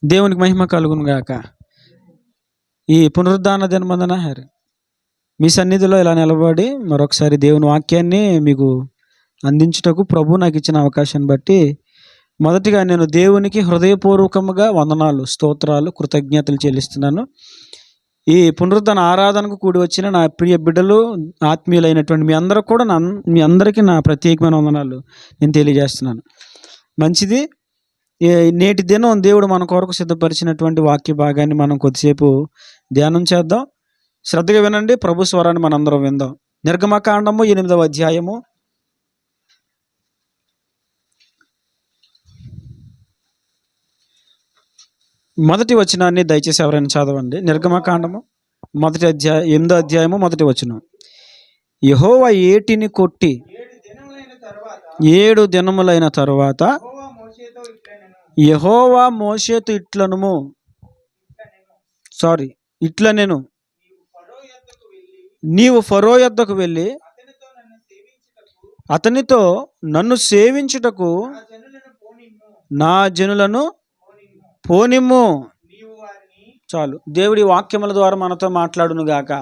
దేవునికి మహిమ కలుగును గాక. ఈ పునరుద్ధాన దినమందున మీ సన్నిధిలో ఇలా నిలబడి మరొకసారి దేవుని వాక్యాన్ని మీకు అందించుటకు ప్రభు నాకు ఇచ్చిన అవకాశాన్ని బట్టి మొదటిగా నేను దేవునికి హృదయపూర్వకముగా వందనాలు, స్తోత్రాలు, కృతజ్ఞతలు చెల్లిస్తున్నాను. ఈ పునరుద్ధాన ఆరాధనకు కూడి వచ్చిన నా ప్రియ బిడ్డలు, ఆత్మీయులైనటువంటి మీ అందరికీ నా ప్రత్యేకమైన వందనాలు నేను తెలియజేస్తున్నాను. మంచిది. నేటి దినం దేవుడు మన కొరకు సిద్ధపరిచినటువంటి వాక్య భాగాన్ని మనం కొద్దిసేపు ధ్యానం చేద్దాం. శ్రద్ధగా వినండి. ప్రభు స్వరాన్ని మనందరం విందాం. నిర్గమకాండము 8వ అధ్యాయము 1వ వచనాన్ని దయచేసి ఎవరైనా చదవండి. నిర్గమకాండము 8వ అధ్యాయము 1వ వచనం. యెహోవా ఏటిని కొట్టి 7 దినములైన తరువాత యెహోవా మోషేతో ఇట్లనెను, నీవు ఫరో యొద్దకు వెళ్ళి అతనితో నన్ను సేవించుటకు నా జనులను పోనిమ్ము. చాలు. దేవుడి వాక్యముల ద్వారా మనతో మాట్లాడును గాక.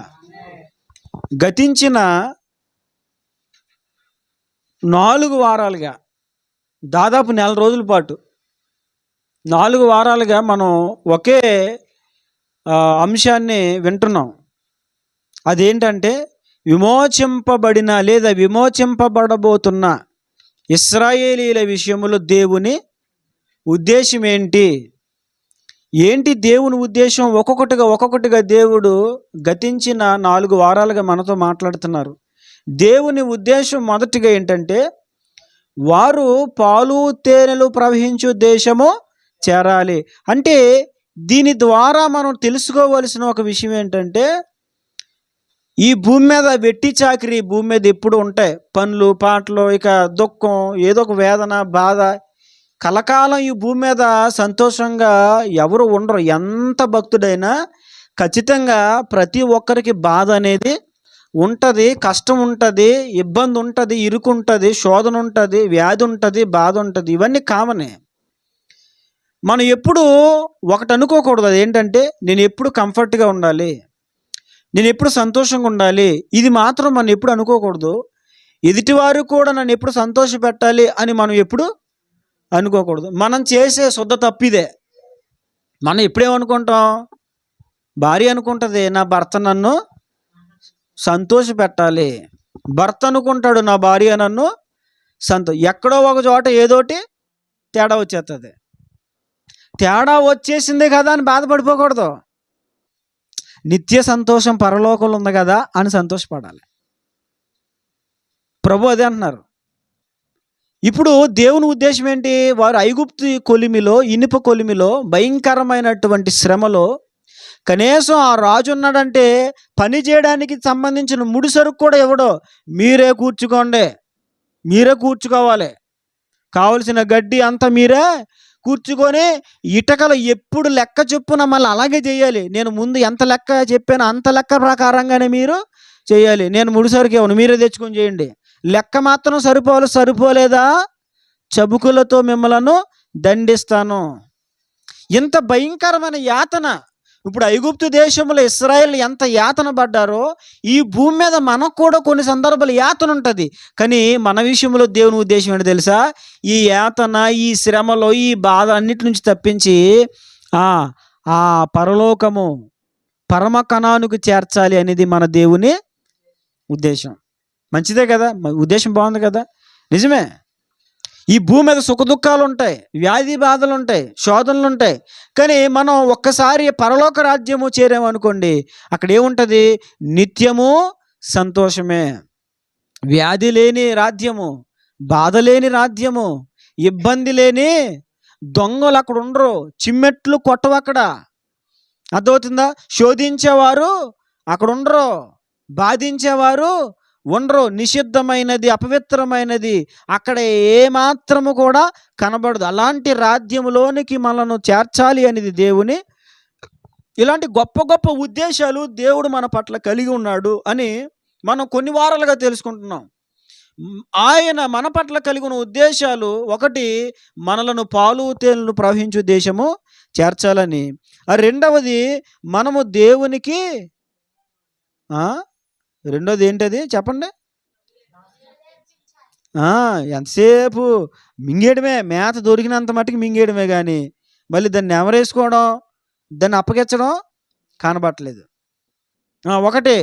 గతించిన 4 వారాలుగా, దాదాపు 4 రోజుల పాటు 4 వారాలుగా మనం ఒకే అంశాన్ని వింటున్నాం. అదేంటంటే విమోచింపబడిన లేదా విమోచింపబడబోతున్న ఇశ్రాయేలీల విషయములో దేవుని ఉద్దేశం ఏంటి దేవుని ఉద్దేశం? ఒక్కొక్కటిగా దేవుడు గతించిన 4 వారాలుగా మనతో మాట్లాడుతున్నారు. దేవుని ఉద్దేశం మొదటిగా ఏంటంటే వారు పాలు తేనెలు ప్రవహించు దేశము చేరాలి. అంటే దీని ద్వారా మనం తెలుసుకోవలసిన ఒక విషయం ఏంటంటే, ఈ భూమి మీద వెట్టి చాకిరి భూమి మీద ఎప్పుడు ఉంటాయి. పనులు పాటలు, ఇక దుఃఖం, ఏదో ఒక వేదన, బాధ, కలకాలం ఈ భూమి మీద సంతోషంగా ఎవరు ఉండరు. ఎంత భక్తుడైనా ఖచ్చితంగా ప్రతి ఒక్కరికి బాధ అనేది ఉంటుంది, కష్టం ఉంటుంది, ఇబ్బంది ఉంటుంది, ఇరుకు ఉంటుంది, శోధన ఉంటుంది, వ్యాధి ఉంటుంది, బాధ ఉంటుంది. ఇవన్నీ కామనే. మనం ఎప్పుడు ఒకటి అనుకోకూడదు. అదేంటంటే నేను ఎప్పుడు కంఫర్ట్గా ఉండాలి, నేను ఎప్పుడు సంతోషంగా ఉండాలి. ఇది మాత్రం మనం ఎప్పుడు అనుకోకూడదు. ఎదుటివారు కూడా నన్ను ఎప్పుడు సంతోష పెట్టాలి అని మనం ఎప్పుడు అనుకోకూడదు. మనం చేసే శుద్ధ తప్పిదే. మనం ఎప్పుడేమనుకుంటాం? భార్య అనుకుంటుంది నా భర్త నన్ను సంతోష పెట్టాలి, భర్త అనుకుంటాడు నా భార్య నన్ను ఎక్కడో ఒక చోట ఏదోటి తేడా వచ్చేస్తుంది. తేడా వచ్చేసిందే కదా అని బాధపడిపోకూడదు. నిత్య సంతోషం పరలోకంలో ఉంది కదా అని సంతోషపడాలి. ప్రభు అదే అంటున్నారు. ఇప్పుడు దేవుని ఉద్దేశం ఏంటి? వారు ఐగుప్తు కొలిమిలో, ఇనుప కొలిమిలో, భయంకరమైనటువంటి శ్రమలో, కనీసం ఆ రాజు ఉన్నాడంటే పని చేయడానికి సంబంధించిన ముడిసరుకు కూడా ఇవ్వడు. మీరే కూర్చుకోవాలి, కావలసిన గడ్డి అంతా మీరే కూర్చుకొని ఇటకలు ఎప్పుడు లెక్క చొప్పున మళ్ళీ అలాగే చేయాలి. నేను ముందు ఎంత లెక్క చెప్పానో అంత లెక్క ప్రకారంగానే మీరు చేయాలి. నేను ముడిసరుకు ఇవ్వను, మీరే తెచ్చుకొని చేయండి. లెక్క మాత్రం సరిపోలేదా చబుకులతో మిమ్మలను దండిస్తాను. ఇంత భయంకరమైన యాతన. ఇప్పుడు ఐగుప్తు దేశంలో ఇశ్రాయేలు ఎంత యాతన పడ్డారో ఈ భూమి మీద మనకు కూడా కొన్ని సందర్భాలు యాతన ఉంటుంది. కానీ మన విషయంలో దేవుని ఉద్దేశం ఏంటో తెలుసా? ఈ యాతన, ఈ శ్రమలో, ఈ బాధ అన్నిటి నుంచి తప్పించి ఆ పరలోకము, పరమ కణానికి చేర్చాలి అనేది మన దేవుని ఉద్దేశం. మంచిదే కదా, ఉద్దేశం బాగుంది కదా, నిజమే. ఈ భూమి మీద సుఖ దుఃఖాలు ఉంటాయి, వ్యాధి బాధలు ఉంటాయి, శోధనలు ఉంటాయి. కానీ మనం ఒక్కసారి పరలోక రాజ్యము చేరామనుకోండి, అక్కడ ఏముంటుంది? నిత్యము సంతోషమే. వ్యాధి లేని రాజ్యము, బాధ లేని రాజ్యము, ఇబ్బంది లేని దొంగలు అక్కడ ఉండరు, చిమ్మెట్లు కొట్టవు అక్కడ. అర్థమవుతుందా? శోధించేవారు అక్కడ ఉండరు, బాధించేవారు ఉండరు. నిషిద్ధమైనది, అపవిత్రమైనది అక్కడ ఏమాత్రము కూడా కనబడదు. అలాంటి రాజ్యములోనికి మనను చేర్చాలి అనేది దేవుని. ఇలాంటి గొప్ప గొప్ప ఉద్దేశాలు దేవుడు మన పట్ల కలిగి ఉన్నాడు అని మనం కొన్ని వారాలుగా తెలుసుకుంటున్నాం. ఆయన మన పట్ల కలిగిన ఉద్దేశాలు, ఒకటి, మనలను పాలు తేనెలు ప్రవహించు దేశము చేర్చాలని. రెండవది మనము దేవునికి ఆ! రెండోది ఏంటది చెప్పండి? ఎంతసేపు మింగేయడమే. మేత దొరికినంత మట్టుకు మింగేయడమే గాని, మళ్ళీ దాన్ని నెమరేసుకోవడం, దాన్ని అప్పగించడం కనబడట్లేదు. ఒకటే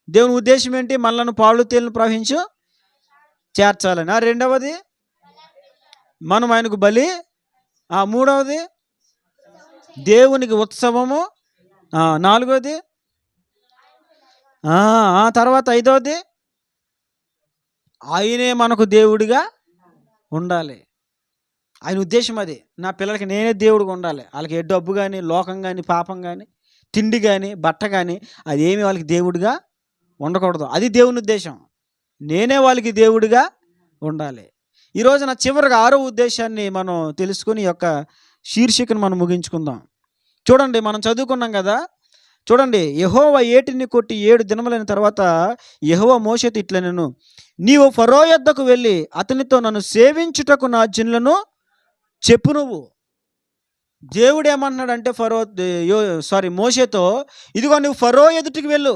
దేవుని ఉద్దేశ్యం ఏంటి? మనలను పాలు తేనెలు ప్రవహించు చేర్చాలని. రెండవది మనం ఆయనకు బలి. మూడవది దేవునికి ఉత్సవము. నాలుగోది తర్వాత ఐదవది ఆయనే మనకు దేవుడిగా ఉండాలి. ఆయన ఉద్దేశం అది. నా పిల్లలకి నేనే దేవుడిగా ఉండాలి. వాళ్ళకి ఏ డబ్బు కానీ, లోకం కానీ, పాపం కానీ, తిండి కానీ, బట్ట కానీ అదేమి వాళ్ళకి దేవుడిగా ఉండకూడదు. అది దేవుని ఉద్దేశం. నేనే వాళ్ళకి దేవుడిగా ఉండాలి. ఈరోజు నా చివరిగా 6వ ఉద్దేశాన్ని మనం తెలుసుకుని ఈ యొక్క శీర్షికను మనం ముగించుకుందాం. చూడండి, మనం చదువుకున్నాం కదా. చూడండి, యెహోవా ఏటిని కొట్టి 7 దినములైన తర్వాత యెహోవా మోషేతో ఇట్లనెను, నీవు ఫరో యొద్దకు వెళ్ళి అతనితో నన్ను సేవించుటకు నా జనులను చెప్పు. నువ్వు దేవుడు ఏమన్నాడంటే మోషేతో, ఇదిగో నువ్వు ఫరో ఎదుటికి వెళ్ళు.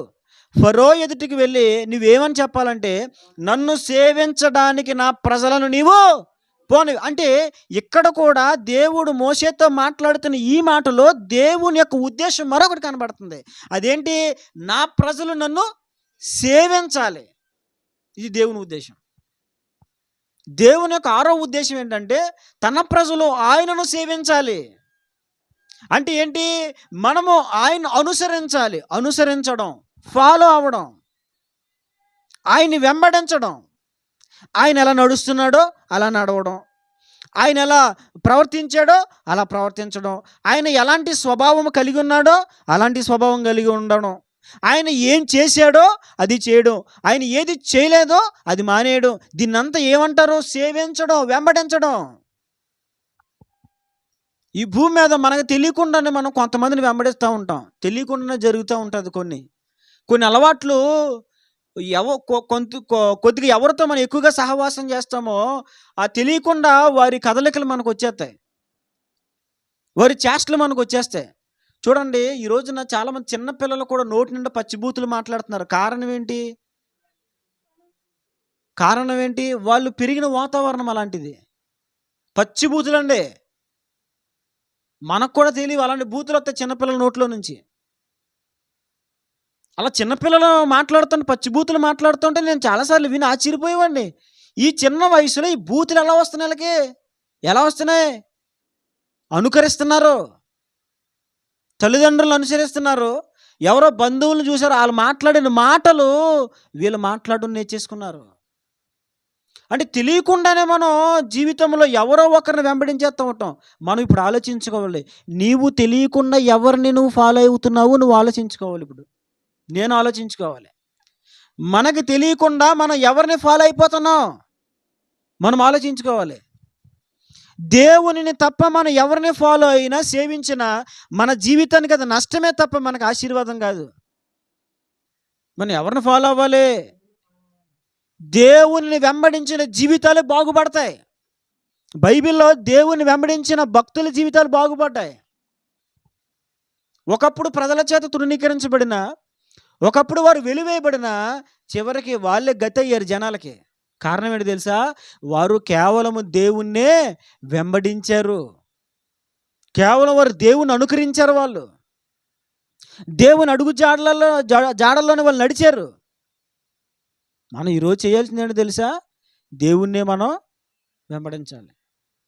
ఫరో ఎదుటికి వెళ్ళి నువ్వేమని చెప్పాలంటే, నన్ను సేవించడానికి నా ప్రజలను నీవు పోని. అంటే ఇక్కడ కూడా దేవుడు మోషేతో మాట్లాడుతున్న ఈ మాటలో దేవుని యొక్క ఉద్దేశం మరొకటి కనబడుతుంది. అదేంటి? నా ప్రజలు నన్ను సేవించాలి. ఇది దేవుని ఉద్దేశం. దేవుని యొక్క 6వ ఉద్దేశం ఏంటంటే తన ప్రజలు ఆయనను సేవించాలి. అంటే ఏంటి? మనము ఆయన అనుసరించాలి. అనుసరించడం, ఫాలో అవ్వడం, ఆయన్ని వెంబడించడం. ఆయన ఎలా నడుస్తున్నాడో అలా నడవడం, ఆయన ఎలా ప్రవర్తించాడో అలా ప్రవర్తించడం, ఆయన ఎలాంటి స్వభావం కలిగి ఉన్నాడో అలాంటి స్వభావం కలిగి ఉండడం, ఆయన ఏం చేశాడో అది చేయడం, ఆయన ఏది చేయలేదో అది మానేయడం. దీన్నంతా ఏమంటారు? సేవించడం, వెంబడించడం. ఈ భూమి మీద మనకు తెలియకుండానే మనం కొంతమందిని వెంబడిస్తూ ఉంటాం. తెలియకుండానే జరుగుతూ ఉంటుంది. కొన్ని అలవాట్లు కొద్దిగా ఎవరితో మనం ఎక్కువగా సహవాసం చేస్తామో తెలియకుండా వారి కదలికలు మనకు వచ్చేస్తాయి, వారి చేష్టలు మనకు వచ్చేస్తాయి. చూడండి, ఈ రోజున చాలామంది చిన్నపిల్లలు కూడా నోటి నిండా పచ్చిబూతులు మాట్లాడుతున్నారు. కారణం ఏంటి? వాళ్ళు పెరిగిన వాతావరణం అలాంటిది. పచ్చిబూతులండి. మనకు కూడా తెలియవు అలాంటి బూతులు వస్తాయి చిన్నపిల్లల నోట్లో నుంచి. అలా చిన్నపిల్లలు మాట్లాడుతుంటే, పచ్చిబూతులు మాట్లాడుతుంటే నేను చాలాసార్లు విని ఆశ్చర్యపోయేవాడిని. ఈ చిన్న వయసులో ఈ బూతులు ఎలా వస్తున్నాయి? వాళ్ళకి ఎలా వస్తున్నాయి? అనుకరిస్తున్నారు, తల్లిదండ్రులు అనుసరిస్తున్నారు, ఎవరో బంధువులను చూసారు, వాళ్ళు మాట్లాడిన మాటలు వీళ్ళు మాట్లాడడం నేర్చేసుకున్నారు. అంటే తెలియకుండానే మనం జీవితంలో ఎవరో ఒకరిని వెంబడించేస్తూ ఉంటాం. మనం ఇప్పుడు ఆలోచించుకోవాలి. నీవు తెలియకుండా ఎవరిని నువ్వు ఫాలో అవుతున్నావు నువ్వు ఆలోచించుకోవాలి. ఇప్పుడు నేను ఆలోచించుకోవాలి. మనకి తెలియకుండా మనం ఎవరిని ఫాలో అయిపోతున్నాం మనం ఆలోచించుకోవాలి. దేవునిని తప్ప మనం ఎవరిని ఫాలో అయినా సేవించినా మన జీవితానికి అది నష్టమే తప్ప మనకు ఆశీర్వాదం కాదు. మనం ఎవరిని ఫాలో అవ్వాలి? దేవుని వెంబడించిన జీవితాలు బాగుపడతాయి. బైబిల్లో దేవుని వెంబడించిన భక్తుల జీవితాలు బాగుపడ్డాయి. ఒకప్పుడు ప్రజల చేత తృణీకరించబడిన, ఒకప్పుడు వారు వెలివేయబడిన, చివరికి వాళ్ళే గతి అయ్యారు జనాలకి. కారణం ఏంటి తెలుసా? వారు కేవలము దేవుణ్ణే వెంబడించారు. కేవలం వారు దేవుని అనుకరించారు. వాళ్ళు దేవుని అడుగు జాడల్లోనే వాళ్ళు నడిచారు. మనం ఈరోజు చేయాల్సింది ఏంటో తెలుసా? దేవుణ్ణే మనం వెంబడించాలి.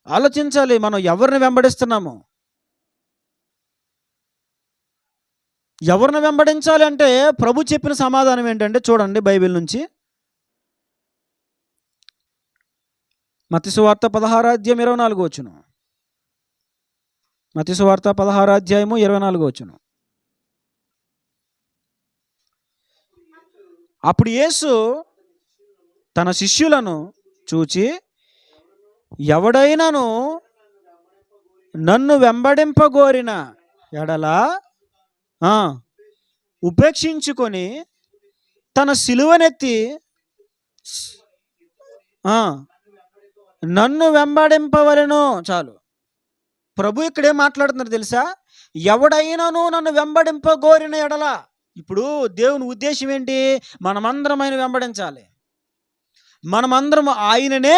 ఆలోచించాలి మనం ఎవరిని వెంబడిస్తున్నాము. ఎవరిని వెంబడించాలి అంటే ప్రభు చెప్పిన సమాధానం ఏంటంటే చూడండి, బైబిల్ నుంచి మత్తయి సువార్త 16వ అధ్యాయం 24వ వచనం. మత్తయి సువార్త 16వ అధ్యాయము 24వ వచనం. అప్పుడు యేసు తన శిష్యులను చూచి, ఎవడైనాను నన్ను వెంబడింపగోరిన ఎడల ఉపేక్షించుకొని తన సిలువనెత్తి నన్ను వెంబడింపవలెను. చాలు. ప్రభు ఇక్కడ ఏం మాట్లాడుతున్నారు తెలుసా? ఎవడైనాను నన్ను వెంబడింపగోరిన ఎడల. ఇప్పుడు దేవుని ఉద్దేశం ఏంటి? మనమందరం ఆయన వెంబడించాలి, మనమందరం ఆయననే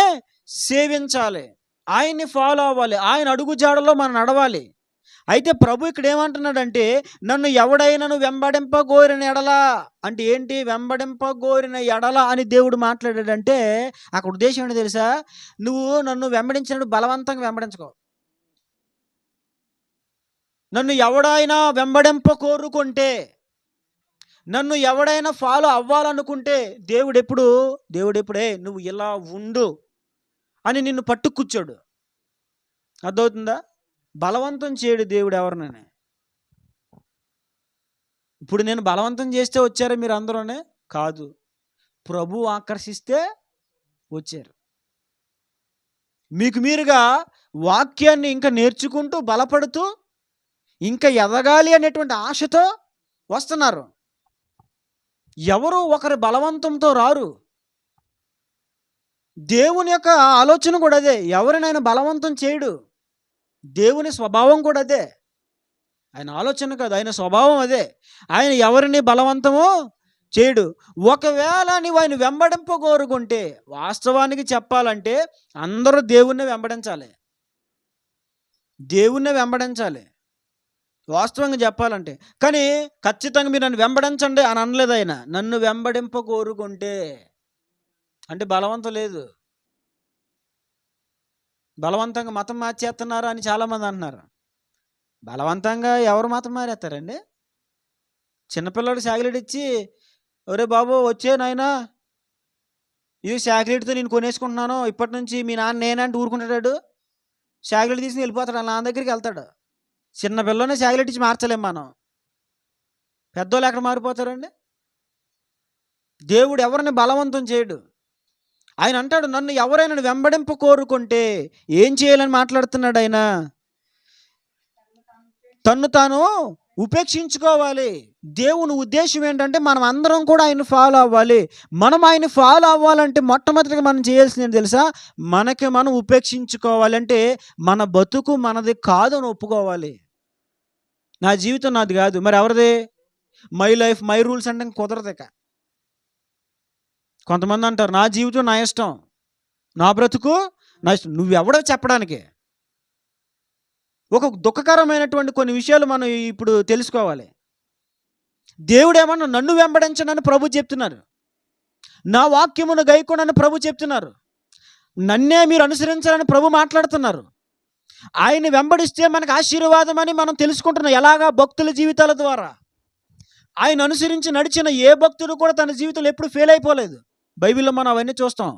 సేవించాలి, ఆయన్ని ఫాలో అవ్వాలి, ఆయన అడుగుజాడలో మనం నడవాలి. అయితే ప్రభు ఇక్కడ ఏమంటున్నాడంటే, నన్ను ఎవడైనాను వెంబడింపగోరిన ఎడల అంటే ఏంటి? వెంబడింపగోరిన ఎడల అని దేవుడు మాట్లాడాడంటే అక్కడ ఉద్దేశం ఏంటి తెలుసా? నువ్వు నన్ను వెంబడించినట్టు బలవంతంగా వెంబడించుకో. నన్ను ఎవడైనా వెంబడింప కోరుకుంటే, నన్ను ఎవడైనా ఫాలో అవ్వాలనుకుంటే దేవుడెప్పుడే నువ్వు ఇలా ఉండు అని నిన్ను పట్టు కూర్చోడు. అర్థమవుతుందా? బలవంతం చేయడు దేవుడు ఎవరినైనా. ఇప్పుడు నేను బలవంతం చేస్తే వచ్చారా మీరు అందరూనే? కాదు, ప్రభు ఆకర్షిస్తే వచ్చారు. మీకు మీరుగా వాక్యాన్ని ఇంకా నేర్చుకుంటూ బలపడుతూ ఇంకా ఎదగాలి అనేటువంటి ఆశతో వస్తున్నారు. ఎవరు ఒకరి బలవంతంతో రారు. దేవుని యొక్క ఆలోచన కూడా అదే, ఎవరినైనా బలవంతం చేయడు. దేవుని స్వభావం కూడా అదే, ఆయన ఆలోచన కాదు, ఆయన స్వభావం అదే. ఆయన ఎవరిని బలవంతమో చేయడు. ఒకవేళ నువ్వు ఆయన వెంబడింపగోరుకుంటే, వాస్తవానికి చెప్పాలంటే అందరూ దేవుణ్ణి వెంబడించాలి వాస్తవంగా చెప్పాలంటే. కానీ ఖచ్చితంగా మీరు నన్ను వెంబడించండి అని అనలేదు ఆయన. నన్ను వెంబడింపగోరుకుంటే అంటే బలవంతం లేదు. బలవంతంగా మతం మార్చేస్తున్నారు అని చాలామంది అంటున్నారు. బలవంతంగా ఎవరు మతం మారేస్తారండి? చిన్నపిల్లడు చాక్లెట్ ఇచ్చి, ఒరే బాబు వచ్చే నాయనా, ఇది చాక్లెట్తో నేను కొనేసుకుంటున్నాను, ఇప్పటి నుంచి మీ నాన్న నేనంటే ఊరుకుంటాడు. చాక్లెట్ తీసుకుని వెళ్ళిపోతాడు, వాళ్ళ నాన్న దగ్గరికి వెళ్తాడు. చిన్న పిల్లనే చాక్లెట్ ఇచ్చి మార్చలేం మనం. పెద్దోళ్ళు ఎక్కడ మారిపోతారండి? దేవుడు ఎవరిని బలవంతం చేయడు. ఆయన అంటాడు, నన్ను ఎవరైనా వెంబడింప కోరుకుంటే ఏం చేయాలని మాట్లాడుతున్నాడు ఆయన. తన్ను తాను ఉపేక్షించుకోవాలి. దేవుని ఉద్దేశం ఏంటంటే మనం అందరం కూడా ఆయన ఫాలో అవ్వాలి. మనం ఆయన ఫాలో అవ్వాలంటే మొట్టమొదటిగా మనం చేయాల్సింది ఏంటి తెలుసా? మనకి మనం ఉపేక్షించుకోవాలంటే మన బతుకు మనది కాదు అని ఒప్పుకోవాలి. నా జీవితం నాది కాదు, మరి ఎవరిది? మై లైఫ్ మై రూల్స్ అంటే కుదరదు. ఇక కొంతమంది అంటారు, నా జీవితం నా ఇష్టం, నా బ్రతుకు నా ఇష్టం. నువ్వెవడో చెప్పడానికి? ఒక దుఃఖకరమైనటువంటి కొన్ని విషయాలు మనం ఇప్పుడు తెలుసుకోవాలి. దేవుడేమన్నా నన్ను వెంబడించనని ప్రభు చెప్తున్నారు, నా వాక్యమును గైకొనని ప్రభు చెప్తున్నారు, నన్నే మీరు అనుసరించాలని ప్రభు మాట్లాడుతున్నారు. ఆయన్ని వెంబడిస్తే మనకు ఆశీర్వాదం అని మనం తెలుసుకుంటున్నాం. ఎలాగా? భక్తుల జీవితాల ద్వారా. ఆయన అనుసరించి నడిచిన ఏ భక్తుడు కూడా తన జీవితంలో ఎప్పుడు ఫెయిల్ అయిపోలేదు. బైబిల్లో మనం అవన్నీ చూస్తాం.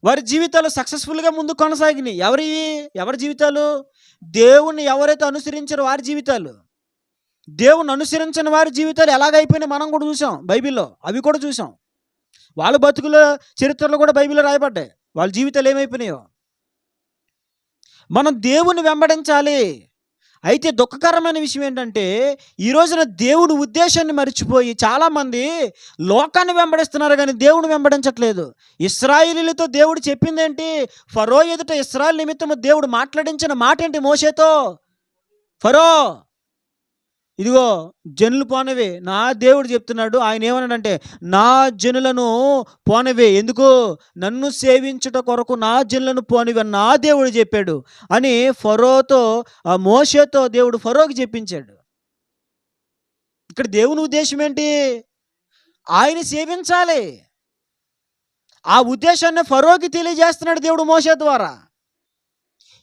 వారి జీవితాలు సక్సెస్ఫుల్గా ముందు కొనసాగినాయి. ఎవరి జీవితాలు? దేవుణ్ణి ఎవరైతే అనుసరించారో వారి జీవితాలు. దేవుణ్ణి అనుసరించిన వారి జీవితాలు ఎలాగైపోయినాయి మనం కూడా చూసాం బైబిల్లో. అవి కూడా చూసాం. వాళ్ళ బతుకుల చరిత్రలు కూడా బైబిల్లో రాయబడ్డాయి. వాళ్ళ జీవితాలు ఏమైపోయినాయో. మనం దేవుని వెంబడించాలి. అయితే దుఃఖకరమైన విషయం ఏంటంటే, ఈ రోజున దేవుడి ఉద్దేశాన్ని మర్చిపోయి చాలామంది లోకాన్ని వెంబడిస్తున్నారు కానీ దేవుని వెంబడించట్లేదు. ఇశ్రాయేలీయులతో దేవుడు చెప్పింది ఏంటి? ఫరో ఎదుట ఇశ్రాయేలు నిమిత్తము దేవుడు మాట్లాడించిన మాట ఏంటి మోషేతో? ఫరో, ఇదిగో జనులు పోనవే. నా దేవుడు చెప్తున్నాడు, ఆయన ఏమన్నాడంటే, నా జనులను పోనవే. ఎందుకు? నన్ను సేవించుట కొరకు నా జనులను పోనివే నా దేవుడు చెప్పాడు అని ఫరోతో, మోషేతో దేవుడు ఫరోకి చెప్పించాడు. ఇక్కడ దేవుని ఉద్దేశం ఏంటి? ఆయన సేవించాలి. ఆ ఉద్దేశాన్ని ఫరోకి తెలియజేస్తున్నాడు దేవుడు మోషే ద్వారా.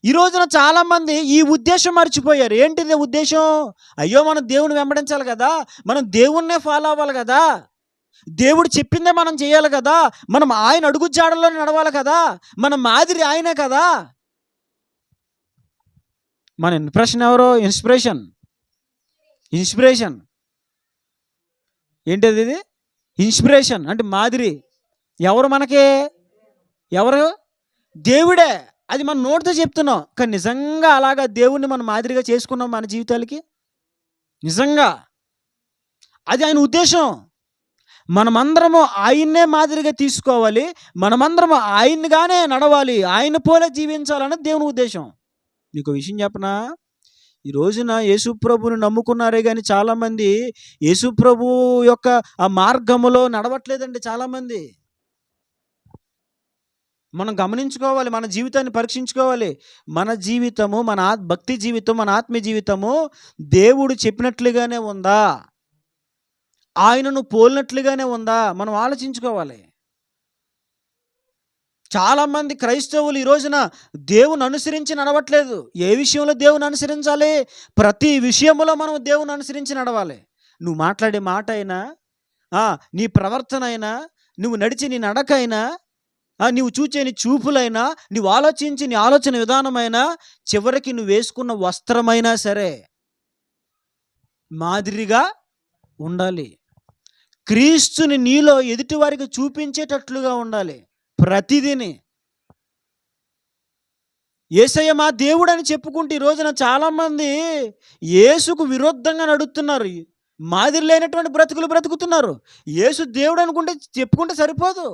ఈ రోజున చాలామంది ఈ ఉద్దేశం మర్చిపోయారు. ఏంటిది ఉద్దేశం? అయ్యో, మనం దేవుని వెంబడించాలి కదా, మనం దేవుణ్ణే ఫాలో అవ్వాలి కదా, దేవుడు చెప్పిందే మనం చేయాలి కదా, మనం ఆయన అడుగు జాడల్లో నడవాలి కదా, మన మాదిరి ఆయనే కదా. మన ఇంప్రెషన్ ఎవరో? ఇన్స్పిరేషన్ ఏంటిది? ఇది ఇన్స్పిరేషన్ అంటే మాదిరి. ఎవరు మనకి? ఎవరు? దేవుడే. అది మనం నోటితో చెప్తున్నాం కానీ నిజంగా అలాగా దేవుణ్ణి మనం మాదిరిగా చేసుకున్నాం మన జీవితాలకి? నిజంగా అది ఆయన ఉద్దేశం. మనమందరము ఆయన్నే మాదిరిగా తీసుకోవాలి, మనమందరము ఆయన్నిగానే నడవాలి, ఆయన పోలే జీవించాలన్నది దేవుని ఉద్దేశం. మీకు విషయం చెప్పనా? ఈ రోజున యేసుప్రభుని నమ్ముకున్నారే గాని చాలామంది యేసుప్రభు యొక్క ఆ మార్గములో నడవట్లేదండి చాలామంది. మనం గమనించుకోవాలి. మన జీవితాన్ని పరీక్షించుకోవాలి. మన జీవితము, మన భక్తి జీవితం, మన ఆత్మీయ జీవితము దేవుడు చెప్పినట్లుగానే ఉందా? ఆయనను పోలినట్లుగానే ఉందా? మనం ఆలోచించుకోవాలి. చాలామంది క్రైస్తవులు ఈ రోజున దేవుని అనుసరించి నడవట్లేదు. ఏ విషయంలో దేవుని అనుసరించాలి? ప్రతి విషయంలో మనం దేవుని అనుసరించి నడవాలి. నువ్వు మాట్లాడే మాట అయినా, నీ ప్రవర్తన అయినా, నువ్వు నడిచే నీ నడక అయినా, నువ్వు చూచే నీ చూపులైనా, నువ్వు ఆలోచించి నీ ఆలోచన విధానమైనా, చివరికి నువ్వు వేసుకున్న వస్త్రమైనా సరే మాదిరిగా ఉండాలి. క్రీస్తుని నీలో ఎదుటి వారికి చూపించేటట్లుగా ఉండాలి. ప్రతిదిని యేసయ్య మా దేవుడని చెప్పుకుంటూ ఈ రోజున చాలామంది యేసుకు విరుద్ధంగా నడుస్తున్నారు. మాదిరి లేనటువంటి బ్రతుకులు బ్రతుకుతున్నారు. యేసు దేవుడు అనుకుంటే చెప్పుకుంటే సరిపోదు.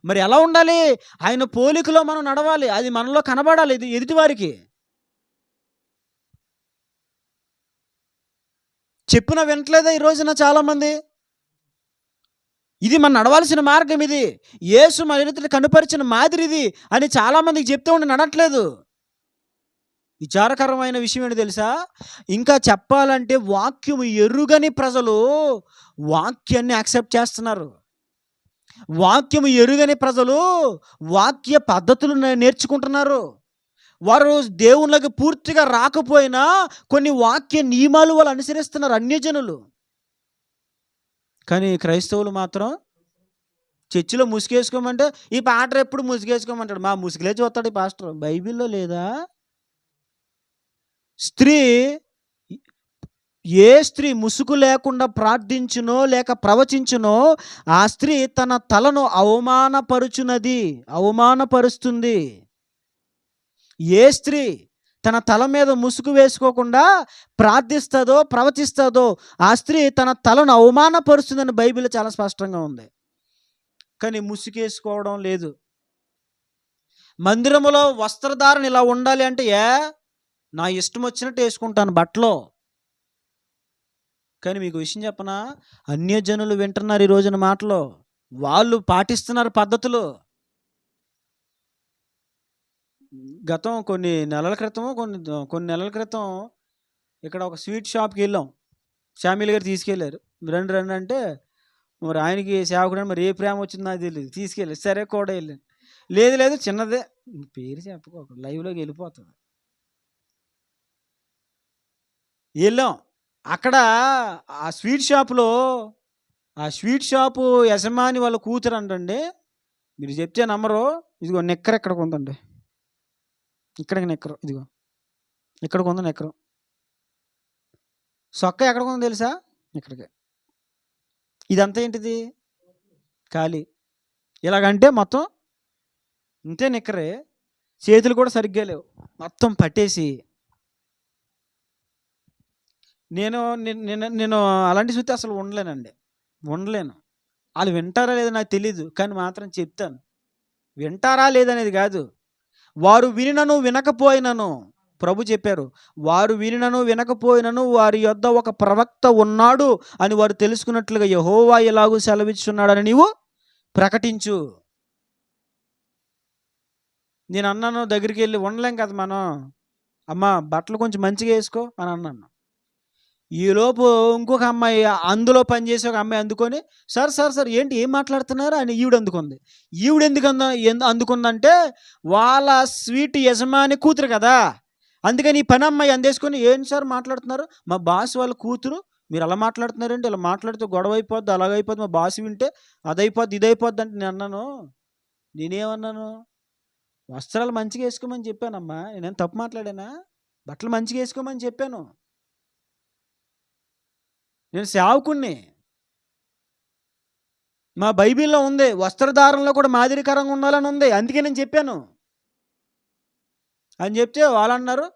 మరి ఎలా ఉండాలి? ఆయన పోలికలో మనం నడవాలి. అది మనలో కనబడాలి ఇది ఎదుటివారికి. చెప్పిన వినట్లేదా ఈ రోజున చాలామంది? ఇది మనం నడవాల్సిన మార్గం ఇది. యేసు మన ఎదుట కనుపరిచిన మాదిరి ఇది అని చాలామందికి చెప్తూ ఉండి నడట్లేదు. విచారకరమైన విషయం ఏంటో తెలుసా? ఇంకా చెప్పాలంటే వాక్యము ఎరుగని ప్రజలు వాక్యాన్ని యాక్సెప్ట్ చేస్తున్నారు. వాక్యము ఎరుగని ప్రజలు వాక్య పద్ధతులు నేర్చుకుంటున్నారు. వారు దేవుళ్ళకి పూర్తిగా రాకపోయినా కొన్ని వాక్య నియమాలు వాళ్ళు అనుసరిస్తున్నారు అన్యజనులు. కానీ క్రైస్తవులు మాత్రం చర్చిలో ముసుగేసుకోమంటే ఈ పాస్టర్ ఎప్పుడు ముసుగేసుకోమంటాడు. మా ముసుగులే చూస్తాడు ఈ పాస్టర్. బైబిల్లో లేదా? ఏ స్త్రీ ముసుగు లేకుండా ప్రార్థించునో లేక ప్రవచించునో ఆ స్త్రీ తన తలను అవమానపరుస్తుంది. ఏ స్త్రీ తన తల మీద ముసుగు వేసుకోకుండా ప్రార్థిస్తుందో ప్రవచిస్తుందో ఆ స్త్రీ తన తలను అవమానపరుస్తుందని బైబిల్ చాలా స్పష్టంగా ఉంది. కానీ ముసుగేసుకోవడం లేదు. మందిరములో వస్త్రధారణ ఇలా ఉండాలి అంటే నా ఇష్టం వచ్చినట్టు వేసుకుంటాను బట్టలో. కానీ మీకు విషయం చెప్పనా? అన్యజనులు వింటున్నారు ఈ రోజున మాటలో. వాళ్ళు పాటిస్తున్నారు పద్ధతులు. గతం కొన్ని నెలల క్రితం ఇక్కడ ఒక స్వీట్ షాప్కి వెళ్ళాం. శామ్యూల్ గారు తీసుకెళ్ళారు. రండి అంటే మరి ఆయనకి సేవకుడు మరి ఏ ప్రేమ వచ్చిందో నాకు తెలియదు. తీసుకెళ్ళారు. సరే కూడా వెళ్ళాను. లేదు చిన్నదే, పేరు చెప్పుకోక లైవ్లోకి వెళ్ళిపోతుంది. వెళ్ళాం. అక్కడ ఆ స్వీట్ షాపు యజమాని వాళ్ళ కూతురు అంటండి. మీరు చెప్తే నమ్మరు. ఇదిగో నిక్కర్ ఎక్కడికి ఉందండి, ఇక్కడికి నిక్కరు, ఇదిగో ఇక్కడికి ఉంది నిక్కరు. సొక్క ఎక్కడికి ఉందో తెలుసా? ఇక్కడికి. ఇదంతా ఏంటిది? ఖాళీ. ఇలాగంటే మొత్తం ఇంతే నిక్కరే. చేతులు కూడా సరిగ్గా లేవు, మొత్తం పట్టేసి. నేను అలాంటి చూస్తే అసలు ఉండలేను. వాళ్ళు వింటారా లేదో నాకు తెలీదు, కానీ మాత్రం చెప్తాను. వింటారా లేదనేది కాదు. వారు వినినను వినకపోయినను, ప్రభు చెప్పారు, వారు వినినను వినకపోయినను వారి యొద్ద ఒక ప్రవక్త ఉన్నాడు అని వారు తెలుసుకున్నట్లుగా యెహోవా ఎలాగూ సెలవిస్తున్నాడని నీవు ప్రకటించు. నేను అన్నాను దగ్గరికి వెళ్ళి, ఉండలేం కదా మనం, అమ్మ బట్టలు కొంచెం మంచిగా వేసుకో అని అన్నాను. ఈలోపు ఇంకొక అమ్మాయి, అందులో పనిచేసే ఒక అమ్మాయి అందుకొని, సార్ ఏంటి ఏం మాట్లాడుతున్నారు అని ఈవిడ అందుకుంది. ఈవిడ ఎందుకు అందుకుందంటే వాళ్ళ స్వీట్ యజమాని కూతురు కదా, అందుకని ఈ పని అమ్మాయి అందేసుకొని, ఏంటి సార్ మాట్లాడుతున్నారు, మా బాస్ వాళ్ళ కూతురు, మీరు అలా మాట్లాడుతున్నారంటే, ఇలా మాట్లాడితే గొడవ అయిపోద్ది, అలాగైపోద్ది, మా బాస్ వింటే అదైపోద్ది ఇదైపోద్ది అంటే నేనేమన్నాను? వస్త్రాలు మంచిగా వేసుకోమని చెప్పానమ్మా. నేనేం తప్పు మాట్లాడానా? బట్టలు మంచిగా వేసుకోమని చెప్పాను. నేను సేవకుణ్ణి. మా బైబిల్లో ఉంది, వస్త్రధారణలో కూడా మాదిరికరంగా ఉండాలని ఉంది, అందుకే నేను చెప్పాను అని చెప్తే వాళ్ళు అన్నారు,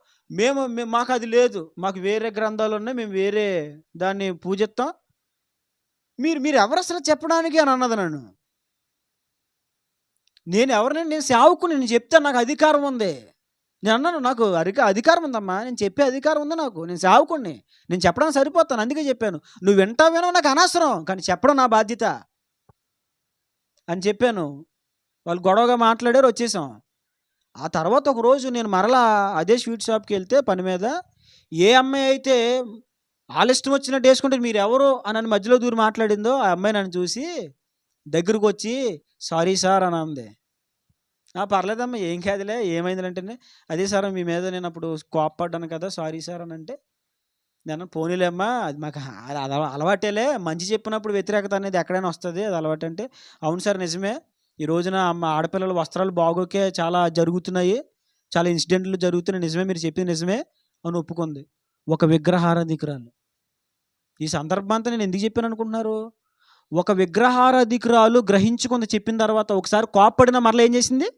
మాకు అది లేదు, మాకు వేరే గ్రంథాలు ఉన్నాయి, మేము వేరే దాన్ని పూజిస్తాం, మీరు ఎవరు అసలు చెప్పడానికి అని అన్నది నన్ను. నేను ఎవరిని? నేను సేవకుని, నేను చెప్తాను, నాకు అధికారం ఉంది. నేను అన్నాను, నాకు అధికారం ఉందమ్మా, నేను చెప్పే అధికారం ఉంది నాకు, నేను సేవకుడిని, నేను చెప్పడానికి సరిపోతాను, అందుకే చెప్పాను. నువ్వు వినో నాకు అనవసరం, కానీ చెప్పడం నా బాధ్యత అని చెప్పాను. వాళ్ళు గొడవగా మాట్లాడారు, వచ్చేసాం. ఆ తర్వాత ఒకరోజు నేను మరలా అదే స్వీట్ షాప్కి వెళ్తే పని మీద, ఏ అమ్మాయి అయితే వాళ్ళ ఇష్టం వచ్చినట్టు వేసుకుంటే మీరు ఎవరు అని మధ్యలో దూరి మాట్లాడిందో, ఆ అమ్మాయి నన్ను చూసి దగ్గరకు వచ్చి సారీ సార్ అని అంది. పర్లేదమ్మా, ఏం కాదులే, ఏమైందంటే, అదే సార్ మీ మీద నేను అప్పుడు కోప్పడ్డాను కదా, సారీ సార్ అని అంటే, నేను పోనీలేమ్మా, అది మాకు అది అలవాటేలే, మంచి చెప్పినప్పుడు వ్యతిరేకత అనేది ఎక్కడైనా వస్తుంది, అది అలవాటు అంటే, అవును సార్ నిజమే, ఈ రోజున ఆడపిల్లల వస్త్రాలు బాగోకే చాలా జరుగుతున్నాయి, చాలా ఇన్సిడెంట్లు జరుగుతున్నాయి, నిజమే, మీరు చెప్పింది నిజమే అని ఒప్పుకుంది. ఒక విగ్రహారాధికురాలు. ఈ సందర్భంతో నేను ఎందుకు చెప్పాను అనుకుంటున్నారు? ఒక విగ్రహారాధికురాలు గ్రహించుకుంది చెప్పిన తర్వాత, ఒకసారి కోప్పడిన మరలా ఏం చేసింది?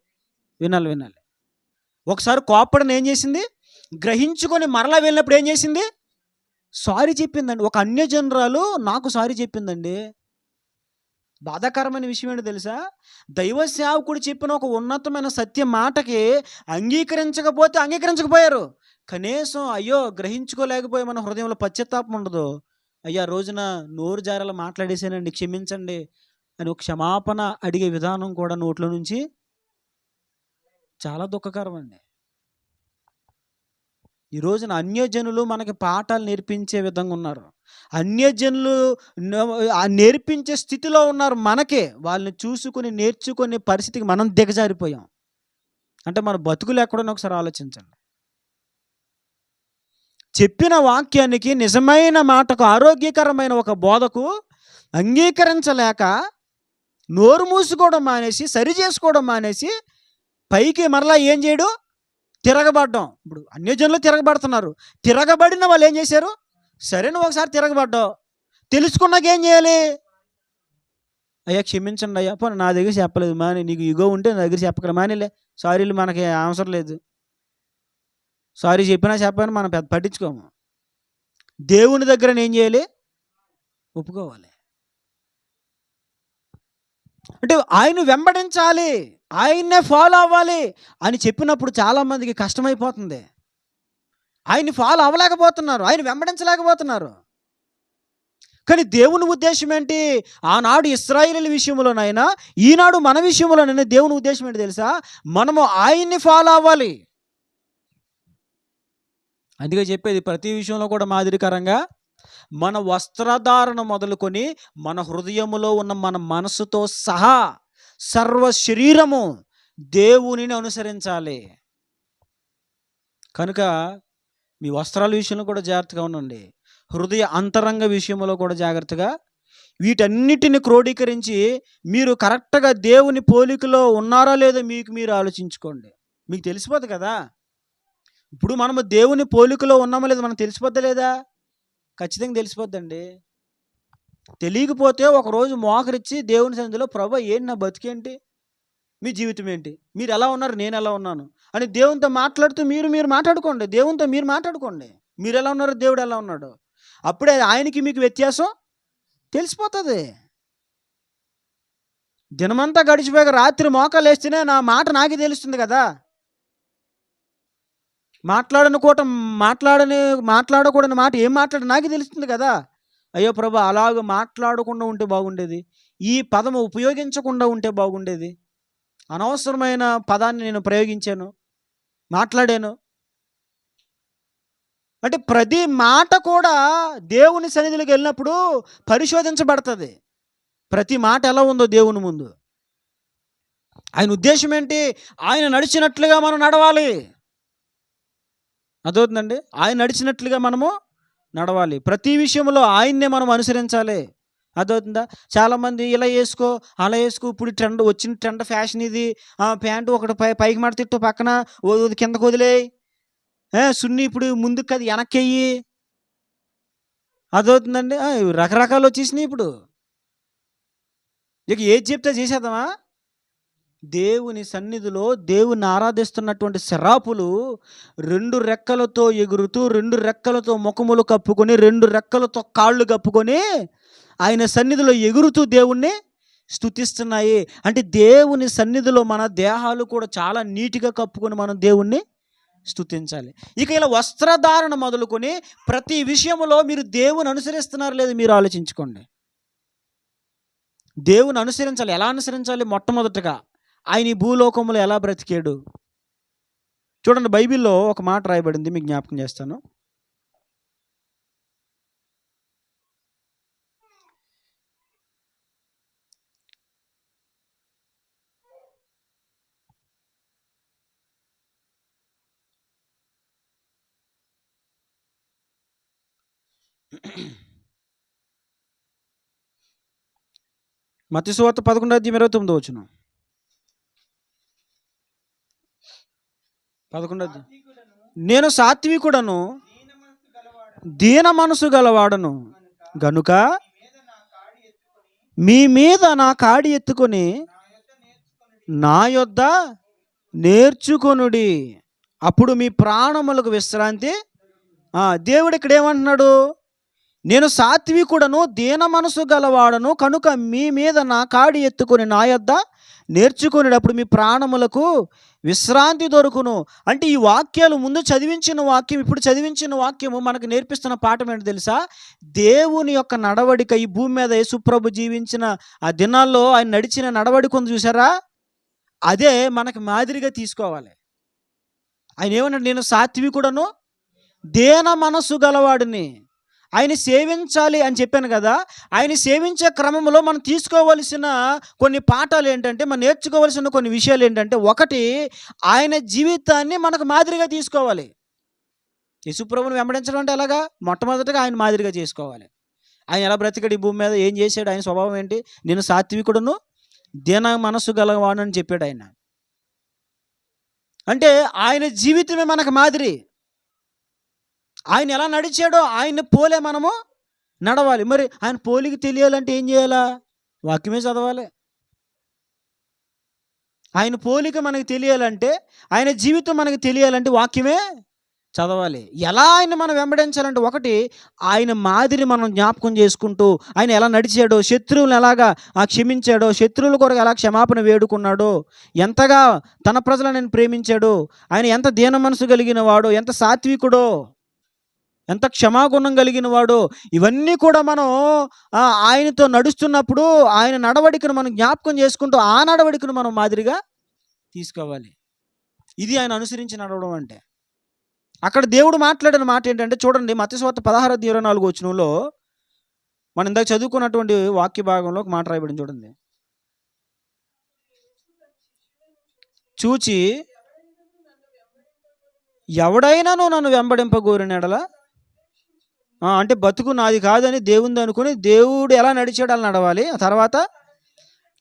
వినాలి. ఒకసారి కోప్పడిన ఏం చేసింది? గ్రహించుకొని మరలా వెళ్ళినప్పుడు ఏం చేసింది? సారీ చెప్పిందండి. ఒక అన్యజనురాలు నాకు సారీ చెప్పిందండి. బాధాకరమైన విషయం ఏంటో తెలుసా? దైవ సేవకుడు చెప్పిన ఒక ఉన్నతమైన సత్య మాటకి అంగీకరించకపోయారు. కనీసం అయ్యో గ్రహించుకోలేకపోయి మన హృదయంలో పశ్చాత్తాపం ఉండదు. అయ్యా రోజున నోరు జారలా మాట్లాడేసానండి, క్షమించండి అని ఒక క్షమాపణ అడిగే విధానం కూడా నోట్లో నుంచి చాలా దుఃఖకరం అండి. ఈ రోజున అన్యజనులు మనకి పాఠాలు నేర్పించే విధంగా ఉన్నారు. అన్యజనులు నేర్పించే స్థితిలో ఉన్నారు. మనకే వాళ్ళని చూసుకొని నేర్చుకునే పరిస్థితికి మనం దిగజారిపోయాం. అంటే మన బతుకులు ఎక్కడో ఒకసారి ఆలోచించండి. చెప్పిన వాక్యానికి, నిజమైన మాటకు, ఆరోగ్యకరమైన ఒక బోధకు అంగీకరించలేక నోరు మూసుకోవడం మానేసి, సరి చేసుకోవడం మానేసి, పైకి మరలా ఏం చేయడం? తిరగబడ్డం. ఇప్పుడు అన్యజనులు తిరగబడుతున్నారు. తిరగబడిన వాళ్ళు ఏం చేశారు? సరే నువ్వు ఒకసారి తిరగబడ్డావు, తెలుసుకున్నాక ఏం చేయాలి? అయ్యా క్షమించండి అయ్యా, పోనీ నా దగ్గర చెప్పలేదు మాని, నీకు ఇగో ఉంటే నా దగ్గర చెప్పగల మానిలే, సారీలు మనకి అవసరం లేదు, సారీ చెప్పినా చెప్పని మనం పట్టించుకోము. దేవుని దగ్గర ఏం చేయాలి? ఒప్పుకోవాలి. అంటే ఆయన వెంబడించాలి, ఆయన్నే ఫాలో అవ్వాలి అని చెప్పినప్పుడు చాలామందికి కష్టమైపోతుంది. ఆయన్ని ఫాలో అవ్వలేకపోతున్నారు, ఆయన వెంబడించలేకపోతున్నారు. కానీ దేవుని ఉద్దేశం ఏంటి? ఆనాడు ఇశ్రాయేలీయుల విషయంలోనైనా, ఈనాడు మన విషయంలోనైనా దేవుని ఉద్దేశం ఏంటి తెలుసా? మనము ఆయన్ని ఫాలో అవ్వాలి. అందుకే చెప్పేది, ప్రతి విషయంలో కూడా మాదిరికరంగా మన వస్త్రధారణ మొదలుకొని మన హృదయములో ఉన్న మన మనసుతో సహా సర్వ శరీరము దేవునిని అనుసరించాలి. కనుక మీ వస్త్రాల విషయంలో కూడా జాగ్రత్తగా ఉండండి. హృదయ అంతరంగ విషయంలో కూడా జాగ్రత్తగా, వీటన్నిటిని క్రోడీకరించి మీరు కరెక్ట్గా దేవుని పోలికలో ఉన్నారా లేదో మీకు మీరు ఆలోచించుకోండి. మీకు తెలిసిపోదు కదా, ఇప్పుడు మనము దేవుని పోలికలో ఉన్నామో లేదో మనకు తెలిసిపోద్దా లేదా? ఖచ్చితంగా తెలిసిపోద్దండి. తెలియకపోతే ఒకరోజు మోకరిచ్చి దేవుని సన్నిధిలో, ప్రభువా ఏంటి నా బతికేంటి, మీ జీవితం ఏంటి, మీరు ఎలా ఉన్నారు, నేను ఎలా ఉన్నాను అని దేవునితో మాట్లాడుతూ మీరు మాట్లాడుకోండి. దేవునితో మీరు మాట్లాడుకోండి, మీరు ఎలా ఉన్నారు, దేవుడు ఎలా ఉన్నాడు. అప్పుడే ఆయనకి మీకు వ్యత్యాసం తెలిసిపోతుంది. దినమంతా గడిచిపోయాక రాత్రి మోకాలు వేస్తేనే నా మాట నాకే తెలుస్తుంది కదా. మాట్లాడకూడని మాట ఏం మాట్లాడి నాకే తెలుస్తుంది కదా. అయ్యో ప్రభు, అలాగ మాట్లాడకుండా ఉంటే బాగుండేది, ఈ పదము ఉపయోగించకుండా ఉంటే బాగుండేది, అనవసరమైన పదాన్ని నేను ప్రయోగించాను, మాట్లాడాను అంటే ప్రతి మాట కూడా దేవుని సన్నిధిలోకి వెళ్ళినప్పుడు పరిశోధించబడుతుంది. ప్రతి మాట ఎలా ఉందో దేవుని ముందు. ఆయన ఉద్దేశం ఏంటి? ఆయన నడిచినట్లుగా మనం నడవాలి. అదవుతుందండి, ఆయన నడిచినట్లుగా మనము నడవాలి. ప్రతి విషయంలో ఆయన్నే మనం అనుసరించాలి. అదవుతుందా? చాలామంది ఇలా వేసుకో, అలా వేసుకో, ఇప్పుడు వచ్చిన ట్రెండ్ ఫ్యాషన్ ఇది, ప్యాంటు ఒకటి పైకి మాట తిట్టు, పక్కన కిందకు వదిలేయి, సున్ని ఇప్పుడు ముందుకు అది వెనక్కి. అదవుతుందండి, రకరకాలు వచ్చేసినాయి ఇప్పుడు. ఇక ఏది చెప్తే చేసేద్దామా? దేవుని సన్నిధిలో దేవుని ఆరాధిస్తున్నటువంటి శరాపులు 2 రెక్కలతో ఎగురుతూ, 2 రెక్కలతో ముఖములు కప్పుకొని, 2 రెక్కలతో కాళ్ళు కప్పుకొని ఆయన సన్నిధిలో ఎగురుతూ దేవుణ్ణి స్తుతిస్తున్నాయి. అంటే దేవుని సన్నిధిలో మన దేహాలు కూడా చాలా నీట్గా కప్పుకొని మనం దేవుణ్ణి స్తుతించాలి. ఇక ఇలా వస్త్రధారణ మొదలుకొని ప్రతి విషయంలో మీరు దేవుని అనుసరిస్తున్నారు లేదు మీరు ఆలోచించుకోండి. దేవుని అనుసరించాలి. ఎలా అనుసరించాలి? మొట్టమొదటగా ఆయన ఈ భూలోకంలో ఎలా బ్రతికాడు చూడండి. బైబిల్లో ఒక మాట రాయబడింది, మీకు జ్ఞాపకం చేస్తాను. మత్తయి సువార్త 11:29. 11. నేను సాత్వికుడను, దీన మనసు గలవాడను గనుక మీ మీద నా కాడి ఎత్తుకొని నా యొద్ద నేర్చుకొనుడి, అప్పుడు మీ ప్రాణములకు విశ్రాంతి. దేవుడు ఇక్కడ ఏమంటున్నాడు? నేను సాత్వికుడను, దీన మనసు గలవాడను కనుక మీ మీద నా కాడి ఎత్తుకొని నా యొద్ద నేర్చుకునేటప్పుడు మీ ప్రాణములకు విశ్రాంతి దొరుకును. అంటే ఈ వాక్యాలు ముందు చదివించిన వాక్యం, ఇప్పుడు చదివించిన వాక్యము మనకు నేర్పిస్తున్న పాఠం ఏంటో తెలుసా? దేవుని యొక్క నడవడిక ఈ భూమి మీద యేసుప్రభు జీవించిన ఆ దినాల్లో ఆయన నడిచిన నడవడిక ఉంది చూసారా, అదే మనకు మాదిరిగా తీసుకోవాలి. ఆయన ఏమన్నాడు? నేను సాత్వికుడను, దీన మనసు గలవాడిని. ఆయన సేవించాలి అని చెప్పాను కదా. ఆయన సేవించే క్రమంలో మనం తీసుకోవలసిన కొన్ని పాఠాలు ఏంటంటే, మనం నేర్చుకోవలసిన కొన్ని విషయాలు ఏంటంటే, ఒకటి ఆయన జీవితాన్ని మనకు మాదిరిగా తీసుకోవాలి. యేసుప్రభుని వెంబడించడం అంటే ఎలాగా? మొట్టమొదటిగా ఆయన మాదిరిగా చేసుకోవాలి. ఆయన ఎలా బ్రతికాడు ఈ భూమి మీద, ఏం చేశాడు, ఆయన స్వభావం ఏంటి? నేను సాత్వికుడును, దీన మనసు గలవాడు అని చెప్పాడు ఆయన. అంటే ఆయన జీవితమే మనకు మాదిరి. ఆయన ఎలా నడిచాడో ఆయన్ని పోలే మనము నడవాలి. మరి ఆయన పోలికి తెలియాలంటే ఏం చేయాలా? వాక్యమే చదవాలి. ఆయన పోలిక మనకు తెలియాలంటే, ఆయన జీవితం మనకు తెలియాలంటే వాక్యమే చదవాలి. ఎలా ఆయన మనం వెంబడించాలంటే, ఒకటి ఆయన మాదిరి మనం జ్ఞాపకం చేసుకుంటూ ఆయన ఎలా నడిచాడో, శత్రువులను ఎలాగా క్షమించాడో, శత్రువుల కొరకు ఎలా క్షమాపణ వేడుకున్నాడో, ఎంతగా తన ప్రజలను ప్రేమించాడో, ఆయన ఎంత దీన మనసు కలిగిన వాడో, ఎంత సాత్వికుడో, ఎంత క్షమాగుణం కలిగిన వాడు, ఇవన్నీ కూడా మనం ఆయనతో నడుస్తున్నప్పుడు ఆయన నడవడికను మనం జ్ఞాపకం చేసుకుంటూ ఆ నడవడికను మనం మాదిరిగా తీసుకోవాలి. ఇది ఆయన అనుసరించి నడవడం అంటే. అక్కడ దేవుడు మాట్లాడిన మాట ఏంటంటే చూడండి, మత్తయి సువార్త 16:24 మనం ఇందాక చదువుకున్నటువంటి వాక్య భాగంలో ఒక మాట రాయబడింది చూడండి. చూచి ఎవడైనాను నన్ను వెంబడింపగోరిన ఎడల, అంటే బతుకు నాది కాదని దేవుంది అనుకుని దేవుడు ఎలా నడిచాడు అలా నడవాలి. ఆ తర్వాత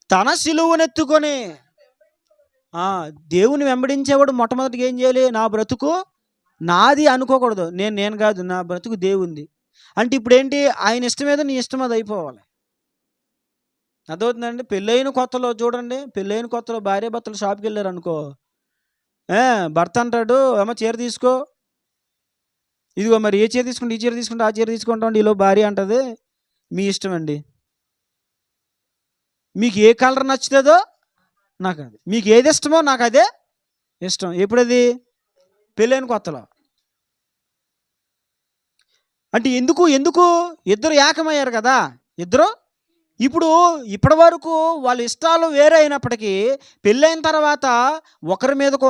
తన సిలువనెత్తుకొని దేవుని వెంబడించేవాడు మొట్టమొదటిగా ఏం చేయాలి? నా బ్రతుకు నాది అనుకోకూడదు. నేను కాదు, నా బ్రతుకు దేవుంది. అంటే ఇప్పుడు ఏంటి? ఆయన ఇష్టం ఏదో నీ ఇష్టం అది అయిపోవాలి. అర్థమవుతుందండి? పెళ్ళైన కొత్తలో చూడండి, పెళ్ళైన కొత్తలో భార్య భర్తలు షాప్కి వెళ్ళారు అనుకో, భర్త అంటాడు, ఏమో చీర తీసుకో, ఇదిగో మరి ఏ చీర తీసుకుంటే, ఈ చీర తీసుకుంటే, ఆ చీర తీసుకుంటాం. ఈలో భార్య అంటది, మీ ఇష్టం అండి, మీకు ఏ కలర్ నచ్చుతుందో నాకు అది, మీకు ఏది ఇష్టమో నాకు అదే ఇష్టం. ఎప్పుడది? పెళ్ళైన కొత్తలో. అంటే ఎందుకు ఇద్దరు ఏకమయ్యారు కదా ఇద్దరు. ఇప్పుడు ఇప్పటి వరకు వాళ్ళ ఇష్టాలు వేరే అయినప్పటికీ పెళ్ళైన తర్వాత ఒకరి మీదకు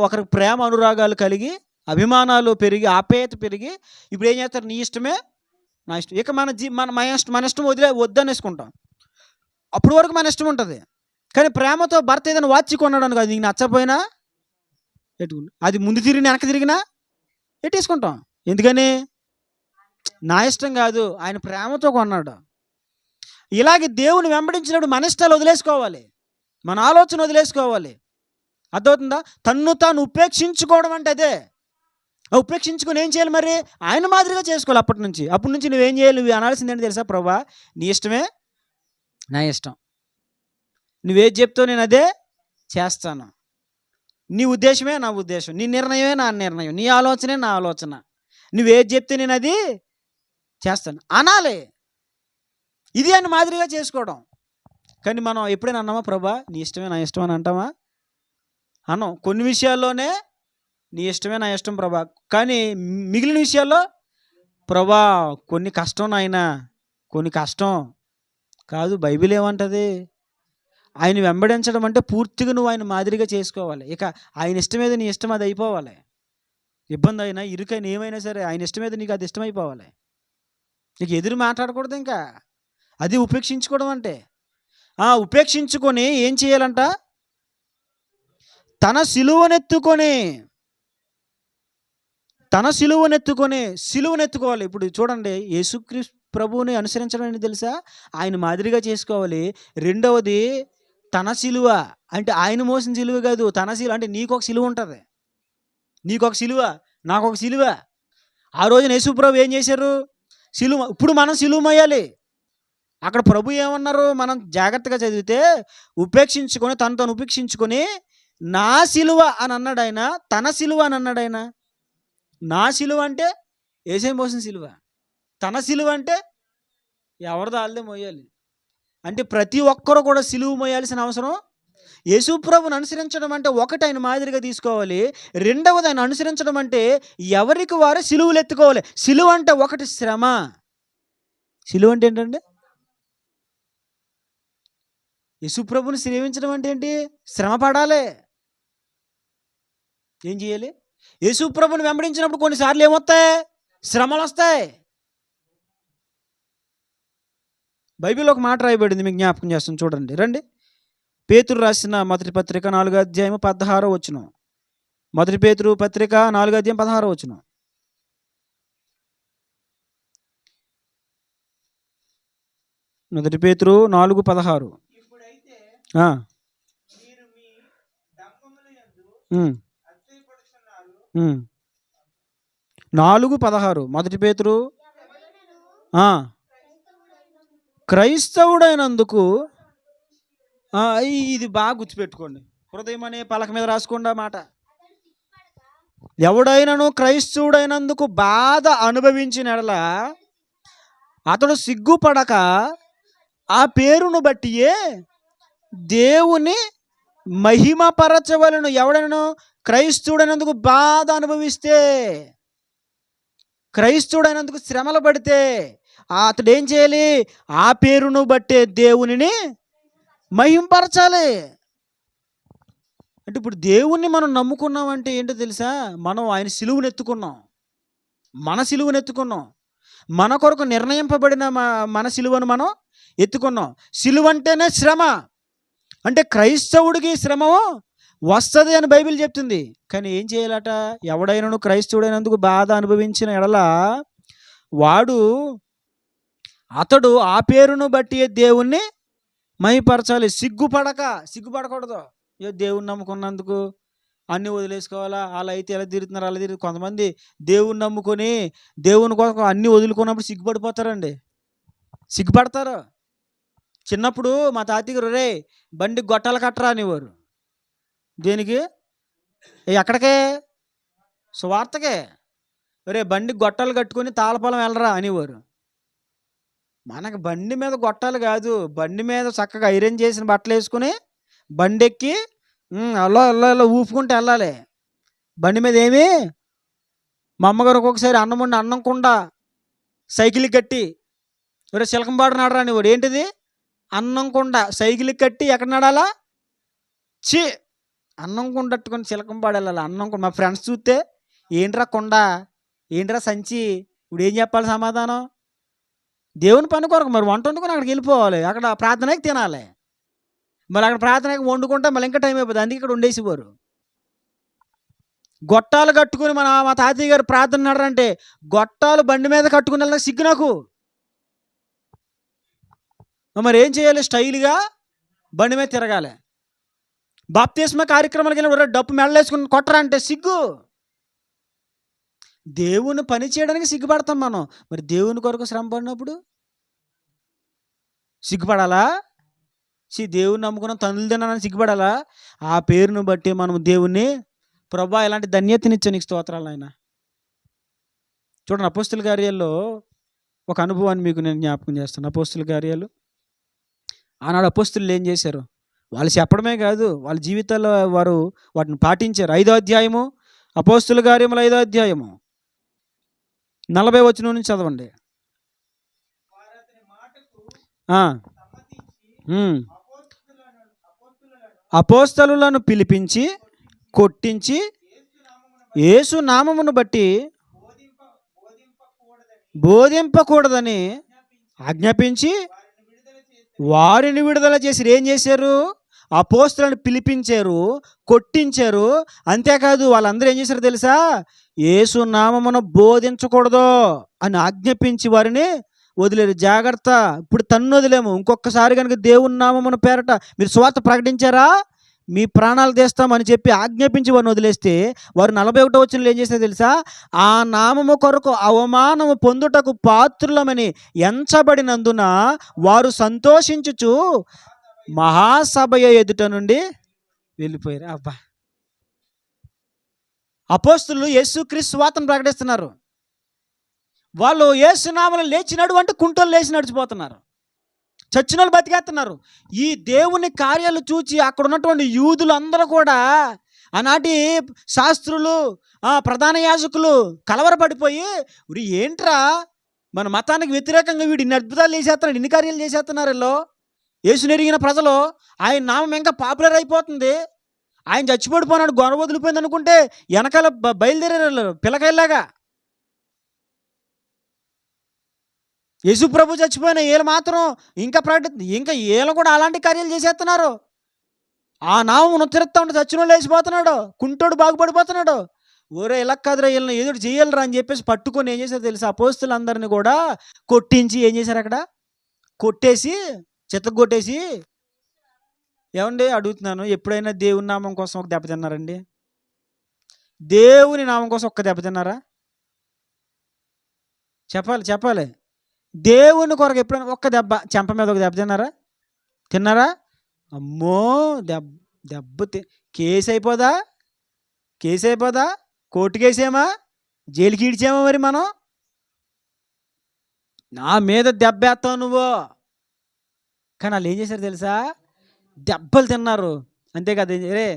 ఒకరికి ప్రేమ అనురాగాలు కలిగి, అభిమానాలు పెరిగి, ఆప్యాయత పెరిగి, ఇప్పుడు ఏం చేస్తారు? నీ ఇష్టమే నా ఇష్టం. ఇక మన ఇష్టం వద్దనేసుకుంటాం. అప్పటి వరకు మన ఇష్టం ఉంటుంది. కానీ ప్రేమతో భర్త ఏదైనా వాచి కొన్నాడు అనుకో, అది నీకు నచ్చపోయినా పెట్టుకుని, అది ముందు తిరిగినా వెనక్కి తిరిగినా పెట్టేసుకుంటాం. ఎందుకని? నా ఇష్టం కాదు, ఆయన ప్రేమతో కొన్నాడు. ఇలాగే దేవుని వెంబడించినప్పుడు మన ఇష్టాలు వదిలేసుకోవాలి, మన ఆలోచన వదిలేసుకోవాలి. అర్థమవుతుందా? తన్ను తాను ఉపేక్షించుకోవడం అంటే అదే. ఉపేక్షించుకొని ఏం చేయాలి? మరి ఆయన మాదిరిగా చేసుకోవాలి. అప్పటి నుంచి నువ్వేం చేయాలి? నువ్వు అనాల్సింది ఏంటి తెలుసా? ప్రభువా, నీ ఇష్టమే నా ఇష్టం, నువ్వేది చెప్తావు నేను అదే చేస్తాను, నీ ఉద్దేశమే నా ఉద్దేశం, నీ నిర్ణయమే నా నిర్ణయం, నీ ఆలోచనే నా ఆలోచన, నువ్వేది చెప్తే నేను అది చేస్తాను అనాలి. ఇది ఆయన మాదిరిగా చేసుకోవడం. కానీ మనం ఎప్పుడైనా అన్నామా? ప్రభా నీ ఇష్టమే నా ఇష్టం అని అంటామా? అన్నాం. కొన్ని విషయాల్లోనే నీ ఇష్టమే నా ఇష్టం ప్రభా, కానీ మిగిలిన విషయాల్లో ప్రభా కొన్ని కష్టం నాయనా, కొన్ని కష్టం కాదు. బైబిల్ ఏమంటది? ఆయన వెంబడించడం అంటే పూర్తిగా నువ్వు ఆయన మాదిరిగా చేసుకోవాలి. ఇక ఆయన ఇష్టం ఏదో నీ ఇష్టం అది అయిపోవాలి. ఇబ్బంది అయినా ఇరుకైనా ఏమైనా సరే ఆయన ఇష్టం ఏదో నీకు అది ఇష్టమైపోవాలి. నీకు ఎదురు మాట్లాడకూడదు. ఇంకా అది ఉపేక్షించుకోవడం అంటే. ఉపేక్షించుకొని ఏం చేయాలంట? తన సిలువనెత్తుకొని సిలువనెత్తుకోవాలి. ఇప్పుడు చూడండి, యేసుక్రీస్తు ప్రభువుని అనుసరించడం ఏంటి తెలుసా? ఆయన మాదిరిగా చేసుకోవాలి. రెండవది తన సిలువ, అంటే ఆయన మోసిన సిలువ కాదు, తన సిలువ. అంటే నీకు ఒక సిలువ ఉంటుంది, నీకొక సిలువ, నాకొక సిలువ. ఆ రోజున యేసు ప్రభు ఏం చేశారు? సిలువ. ఇప్పుడు మనం సిలువ మోయాలి. అక్కడ ప్రభు ఏమన్నారు? మనం జాగ్రత్తగా చదివితే ఉపేక్షించుకొని, తను ఉపేక్షించుకొని నా సిలువ అని అన్నాడు ఆయన, తన సిలువ అని అన్నాడు ఆయన. నా సిలువ అంటే యేసే మోసిన సిలువ, తన సిలువ అంటే ఎవరిదో వాళ్ళే మోయాలి. అంటే ప్రతి ఒక్కరు కూడా సిలువ మోయాల్సిన అవసరం. యేసు ప్రభువుని అనుసరించడం అంటే ఒకటి ఆయన మాదిరిగా తీసుకోవాలి, రెండవది ఆయన అనుసరించడం అంటే ఎవరికి వారు సిలువలు ఎత్తుకోవాలి. సిలువ అంటే ఒకటి శ్రమ. సిలువ అంటే ఏంటండి? యేసు ప్రభువుని సేవించడం అంటే ఏంటి? శ్రమ పడాలి. ఏం చేయాలి? యేసు ప్రభువుని వెంబడించినప్పుడు కొన్నిసార్లు ఏమొస్తాయి? శ్రమలు వస్తాయి. బైబిల్లో ఒక మాట రాయబడింది, మీకు జ్ఞాపకం చేస్తాను, చూడండి రండి. పేతురు రాసిన మొదటి పత్రిక 4వ అధ్యాయం 16వ వచనం. మొదటి పేతురు పత్రిక 4వ అధ్యాయం 16వ వచనం. మొదటి పేతురు 4:16. 4:16 మొదటి పేతురు. క్రైస్తవుడైనందుకు, ఇది బాగా గుర్తుపెట్టుకోండి, హృదయం అనే పలక మీద రాసుకోండి ఆ మాట. ఎవడైనను క్రైస్తవుడైనందుకు బాధ అనుభవించిన ఎడల అతడు సిగ్గుపడక ఆ పేరును బట్టియే దేవుని మహిమపరచవలెను. ఎవడైనను క్రైస్తవుడైనందుకు బాధ అనుభవిస్తే, క్రైస్తవుడైనందుకు శ్రమలు పడితే అతడు ఏం చేయాలి? ఆ పేరును బట్టే దేవునిని మహింపరచాలి. అంటే ఇప్పుడు దేవుణ్ణి మనం నమ్ముకున్నామంటే ఏంటో తెలుసా? మనం ఆయన సిలువనెత్తుకున్నాం, మన సిలువనెత్తుకున్నాం, మన కొరకు నిర్ణయింపబడిన మన సిలువను మనం ఎత్తుకున్నాం. సిలువ అంటేనే శ్రమ. అంటే క్రైస్తవుడికి శ్రమ వస్తుంది అని బైబిల్ చెప్తుంది. కానీ ఏం చేయాలట? ఎవడైనను క్రైస్తవుడైనందుకు బాధ అనుభవించిన ఎడల అతడు ఆ పేరును బట్టి దేవుణ్ణి మహిమపరచాలి. సిగ్గుపడకూడదు. దేవుణ్ణి నమ్ముకున్నందుకు అన్నీ వదిలేసుకోవాలా, అలా అయితే ఎలా తిరుగుతున్నారు, అలా తిరుగుతుంది. కొంతమంది దేవుణ్ణి నమ్ముకొని దేవుని కోసం అన్నీ వదులుకున్నప్పుడు సిగ్గుపడిపోతారండి, సిగ్గుపడతారు. చిన్నప్పుడు మా తాతయ్య గారు, రే బండి గొట్టాలు కట్టరా అనేవారు. దేనికి? ఎక్కడికే? సువార్తకే. రే బండి గొట్టాలు కట్టుకొని తాళపాలెం వెళ్ళరా అనేవారు. మనకు బండి మీద గొట్టాలు కాదు, బండి మీద చక్కగా ఐరన్ చేసిన బట్టలు వేసుకుని బండి ఎక్కి అలా ఊపుకుంటూ వెళ్ళాలి. బండి మీద ఏమి? మా అమ్మగారు ఒక్కొక్కసారి అన్నం వండి అన్నం కుండా సైకిల్కి కట్టి, ఒరే చిలకంబాడు నడరా అనేవాడు. ఏంటిది? అన్నం కుండ సైకిల్కి కట్టి ఎక్కడ నడాలా? అన్నం కుండ కట్టుకొని చిలకంబాడు వెళ్ళాలి. అన్నం కుండ. మా ఫ్రెండ్స్ చూస్తే ఏంట్రా కొండ, ఏంట్రా సంచి, ఇప్పుడు ఏం చెప్పాలి సమాధానం? దేవుని పని కొరకు మరి వంట వండుకొని అక్కడికి వెళ్ళిపోవాలి, అక్కడ ప్రార్థనకి తినాలి. మరి అక్కడ ప్రార్థనకి వండుకుంటే మళ్ళీ ఇంకా టైం అయిపోతుంది, అందుకే ఇక్కడ ఉండేసేవారు. గొట్టాలు కట్టుకుని మా తాతయ్య గారు ప్రార్థన నడరంటే గొట్టాలు బండి మీద కట్టుకుని వెళ్ళిన సిగ్గు నాకు. మరి ఏం చేయాలి? స్టైల్గా బండి మీద తిరగాలి. బాప్తిస్మ కార్యక్రమాలకి వెళ్ళినప్పుడు డప్పు మెడలేసుకుని కొట్టరా అంటే సిగ్గు. దేవుని పని చేయడానికి సిగ్గుపడతాం మనం. మరి దేవుని కొరకు శ్రమ పడినప్పుడు సిగ్గుపడాలా? దేవుని నమ్ముకున్న తండ్రులు తిన్నానని సిగ్గుపడాలా? ఆ పేరును బట్టి మనం దేవుణ్ణి, ప్రభా ఇలాంటి ధన్యతనిచ్చా నీకు స్తోత్రాలు ఆయన. చూడండి, అపోస్తుల కార్యాల్లో ఒక అనుభవాన్ని మీకు నేను జ్ఞాపకం చేస్తాను. అపోస్తుల కార్యాలు, ఆనాడు అపోస్తులు ఏం చేశారు? వాళ్ళు చెప్పడమే కాదు, వాళ్ళ జీవితాల్లో వారు వాటిని పాటించారు. 5వ అధ్యాయము అపోస్తుల కార్యములు 5వ అధ్యాయము 40 వచనం నుంచి చదవండి. ఆ, అపోస్తలులను పిలిపించి కొట్టించి యేసు నామమును బట్టి బోధింపకూడదని ఆజ్ఞాపించి వారిని విడుదల చేసి ఏం చేశారు? అపోస్తలులను పిలిపించారు, కొట్టించారు. అంతేకాదు వాళ్ళందరూ ఏం చేశారు తెలుసా? యేసు నామమును బోధించకూడదు అని ఆజ్ఞాపించి వారిని వదిలేరు. జాగ్రత్త, ఇప్పుడు తన్ను వదిలేము. ఇంకొకసారి కనుక దేవుని నామమును పేరట మీరు సువార్త ప్రకటించారా, మీ ప్రాణాలు తీస్తామని చెప్పి ఆజ్ఞాపించి వారిని వదిలేస్తే వారు 41వ వచనంలో ఏం చేస్తే తెలుసా? ఆ నామము కొరకు అవమానము పొందుటకు పాత్రులమని ఎంచబడినందున వారు సంతోషించుచు మహాసభయ ఎదుట నుండి వెళ్ళిపోయారు. అబ్బా, అపోస్తులు యేసుక్రీస్తు సువార్తను ప్రకటిస్తున్నారు. వాళ్ళు యేసునామమున లేచినాడు అంటే కుంటోలు లేచి నడిచిపోతున్నారు, చచ్చినోళ్ళు బతికేస్తున్నారు. ఈ దేవుని కార్యాలు చూచి అక్కడ ఉన్నటువంటి యూదులు అందరూ కూడా, ఆనాటి శాస్త్రులు, ప్రధాన యాజకులు కలవరపడిపోయి, వీడు ఏంట్రా మన మతానికి వ్యతిరేకంగా వీడు ఇన్ని అద్భుతాలు చేసేస్తున్నాడు, ఇన్ని కార్యాలు చేసేస్తున్నారు. వీళ్ళు యేసుని ఎరిగిన ప్రజలు, ఆయన నామం ఇంకా పాపులర్ అయిపోతుంది, ఆయన చచ్చిపడిపోయినాడు, గొడవ వదిలిపోయింది అనుకుంటే వెనకాల బయలుదేరారు పిల్లకాయలాగా. యేసు ప్రభు చచ్చిపోయిన వీళ్ళు మాత్రం ఇంకా ఇంకా వీళ్ళు కూడా అలాంటి కార్యాలు చేసేస్తున్నారు. ఆ నామం ఉత్తరిస్తా ఉంటే చచ్చినోళ్ళు లేచిపోతున్నాడు, కుంటోడు బాగుపడిపోతున్నాడు. ఓరే ఇలా కాదురా, వీళ్ళని ఏదో చేయాలరా అని చెప్పేసి పట్టుకొని ఏం చేశారు తెలుసా? అపోస్తులందరినీ కూడా కొట్టించి ఏం చేశారు? అక్కడ కొట్టేసి, చెత్తగొట్టేసి. ఏమండి అడుగుతున్నాను, ఎప్పుడైనా దేవుని నామం కోసం ఒక దెబ్బ తిన్నారండి? దేవుని నామం కోసం ఒక్క దెబ్బ తిన్నారా? చెప్పాలి. దేవుని కొరకు ఎప్పుడైనా ఒక్క దెబ్బ, చెంప మీద ఒక దెబ్బ తిన్నారా? అమ్మో, దెబ్బ కేసు అయిపోదా? కోర్టుకి వేసేమా, జైలుకి ఈడ్చామా? మరి మనం నా మీద దెబ్బ వేస్తావు నువ్వు. కానీ వాళ్ళు ఏం చేశారు తెలుసా? దెబ్బలు తిన్నారు. అంతేకాదు, రే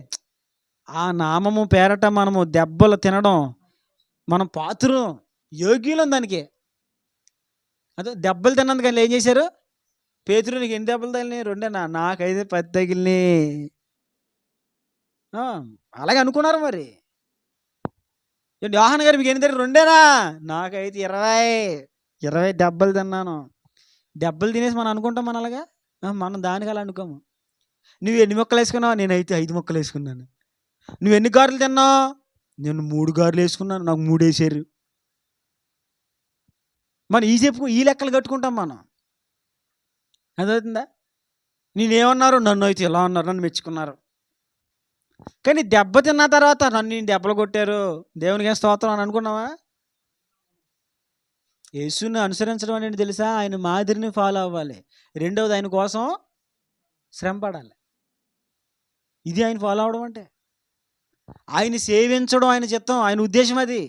ఆ నామము పేరట మనము దెబ్బలు తినడం మనం పాత్రం, యోగ్యులం దానికి. అదే దెబ్బలు తిన్నందుకు వాళ్ళు ఏం చేశారు? పేతురు, నీకు ఎన్ని దెబ్బలు తగిలినాయి? 2. నాకైతే 10 తగిలినాయి. అలాగే అనుకున్నారు. మరి యోహాన్ గారు మీకు ఎన్ని తగిలి? 2. నాకైతే 20 దెబ్బలు తిన్నాను. దెబ్బలు తినేసి మనం అనుకుంటాం మన అలాగా? మనం దానికి అలా అనుకోము. నువ్వు ఎన్ని మొక్కలు వేసుకున్నావు? నేనైతే 5 మొక్కలు వేసుకున్నాను. నువ్వు ఎన్ని గారెలు తిన్నావు? నేను 3 గారెలు వేసుకున్నాను, నాకు 3 వేసారు. మనం ఈ లెక్కలు కట్టుకుంటాం మనం. అదవుతుందా? నేనేమన్నారు? నన్ను అయితే ఇలా ఉన్నారు, నన్ను మెచ్చుకున్నారు. కానీ దెబ్బ తిన్న తర్వాత నన్ను దెబ్బలు కొట్టారు, దేవునికి ఏం స్తోత్రం అని అనుకున్నావా? యేసుని అనుసరించడం అనేది తెలుసా? ఆయన మాదిరిని ఫాలో అవ్వాలి. 2వది, ఆయన కోసం శ్రమ పడాలి. ఇది ఆయన ఫాలో అవడం అంటే. ఆయన సేవించడం ఆయన చిత్తం, ఆయన ఉద్దేశం అది.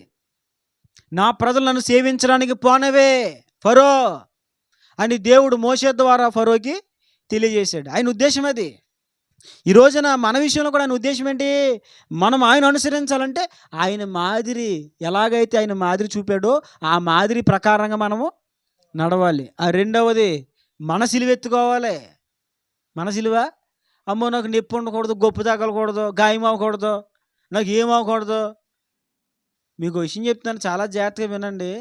నా ప్రజలు నన్ను సేవించడానికి పోనవే ఫరో అని దేవుడు మోషే ద్వారా ఫరోకి తెలియజేశాడు. ఆయన ఉద్దేశం అది. ఈ రోజున మన విషయంలో కూడా ఆయన ఉద్దేశం ఏంటి? మనం ఆయన అనుసరించాలంటే ఆయన మాదిరి, ఎలాగైతే ఆయన మాదిరి చూపాడో ఆ మాదిరి ప్రకారంగా మనము నడవాలి. ఆ 2వది, మన సిలువెత్తుకోవాలి. మన సిలువ, అమ్మో నాకు నొప్పి ఉండకూడదు, గొప్ప తగలకూడదు, గాయం అవ్వకూడదు, నాకు ఏమవ్వకూడదు. మీకు విషయం చెప్తాను, చాలా జాగ్రత్తగా వినండి.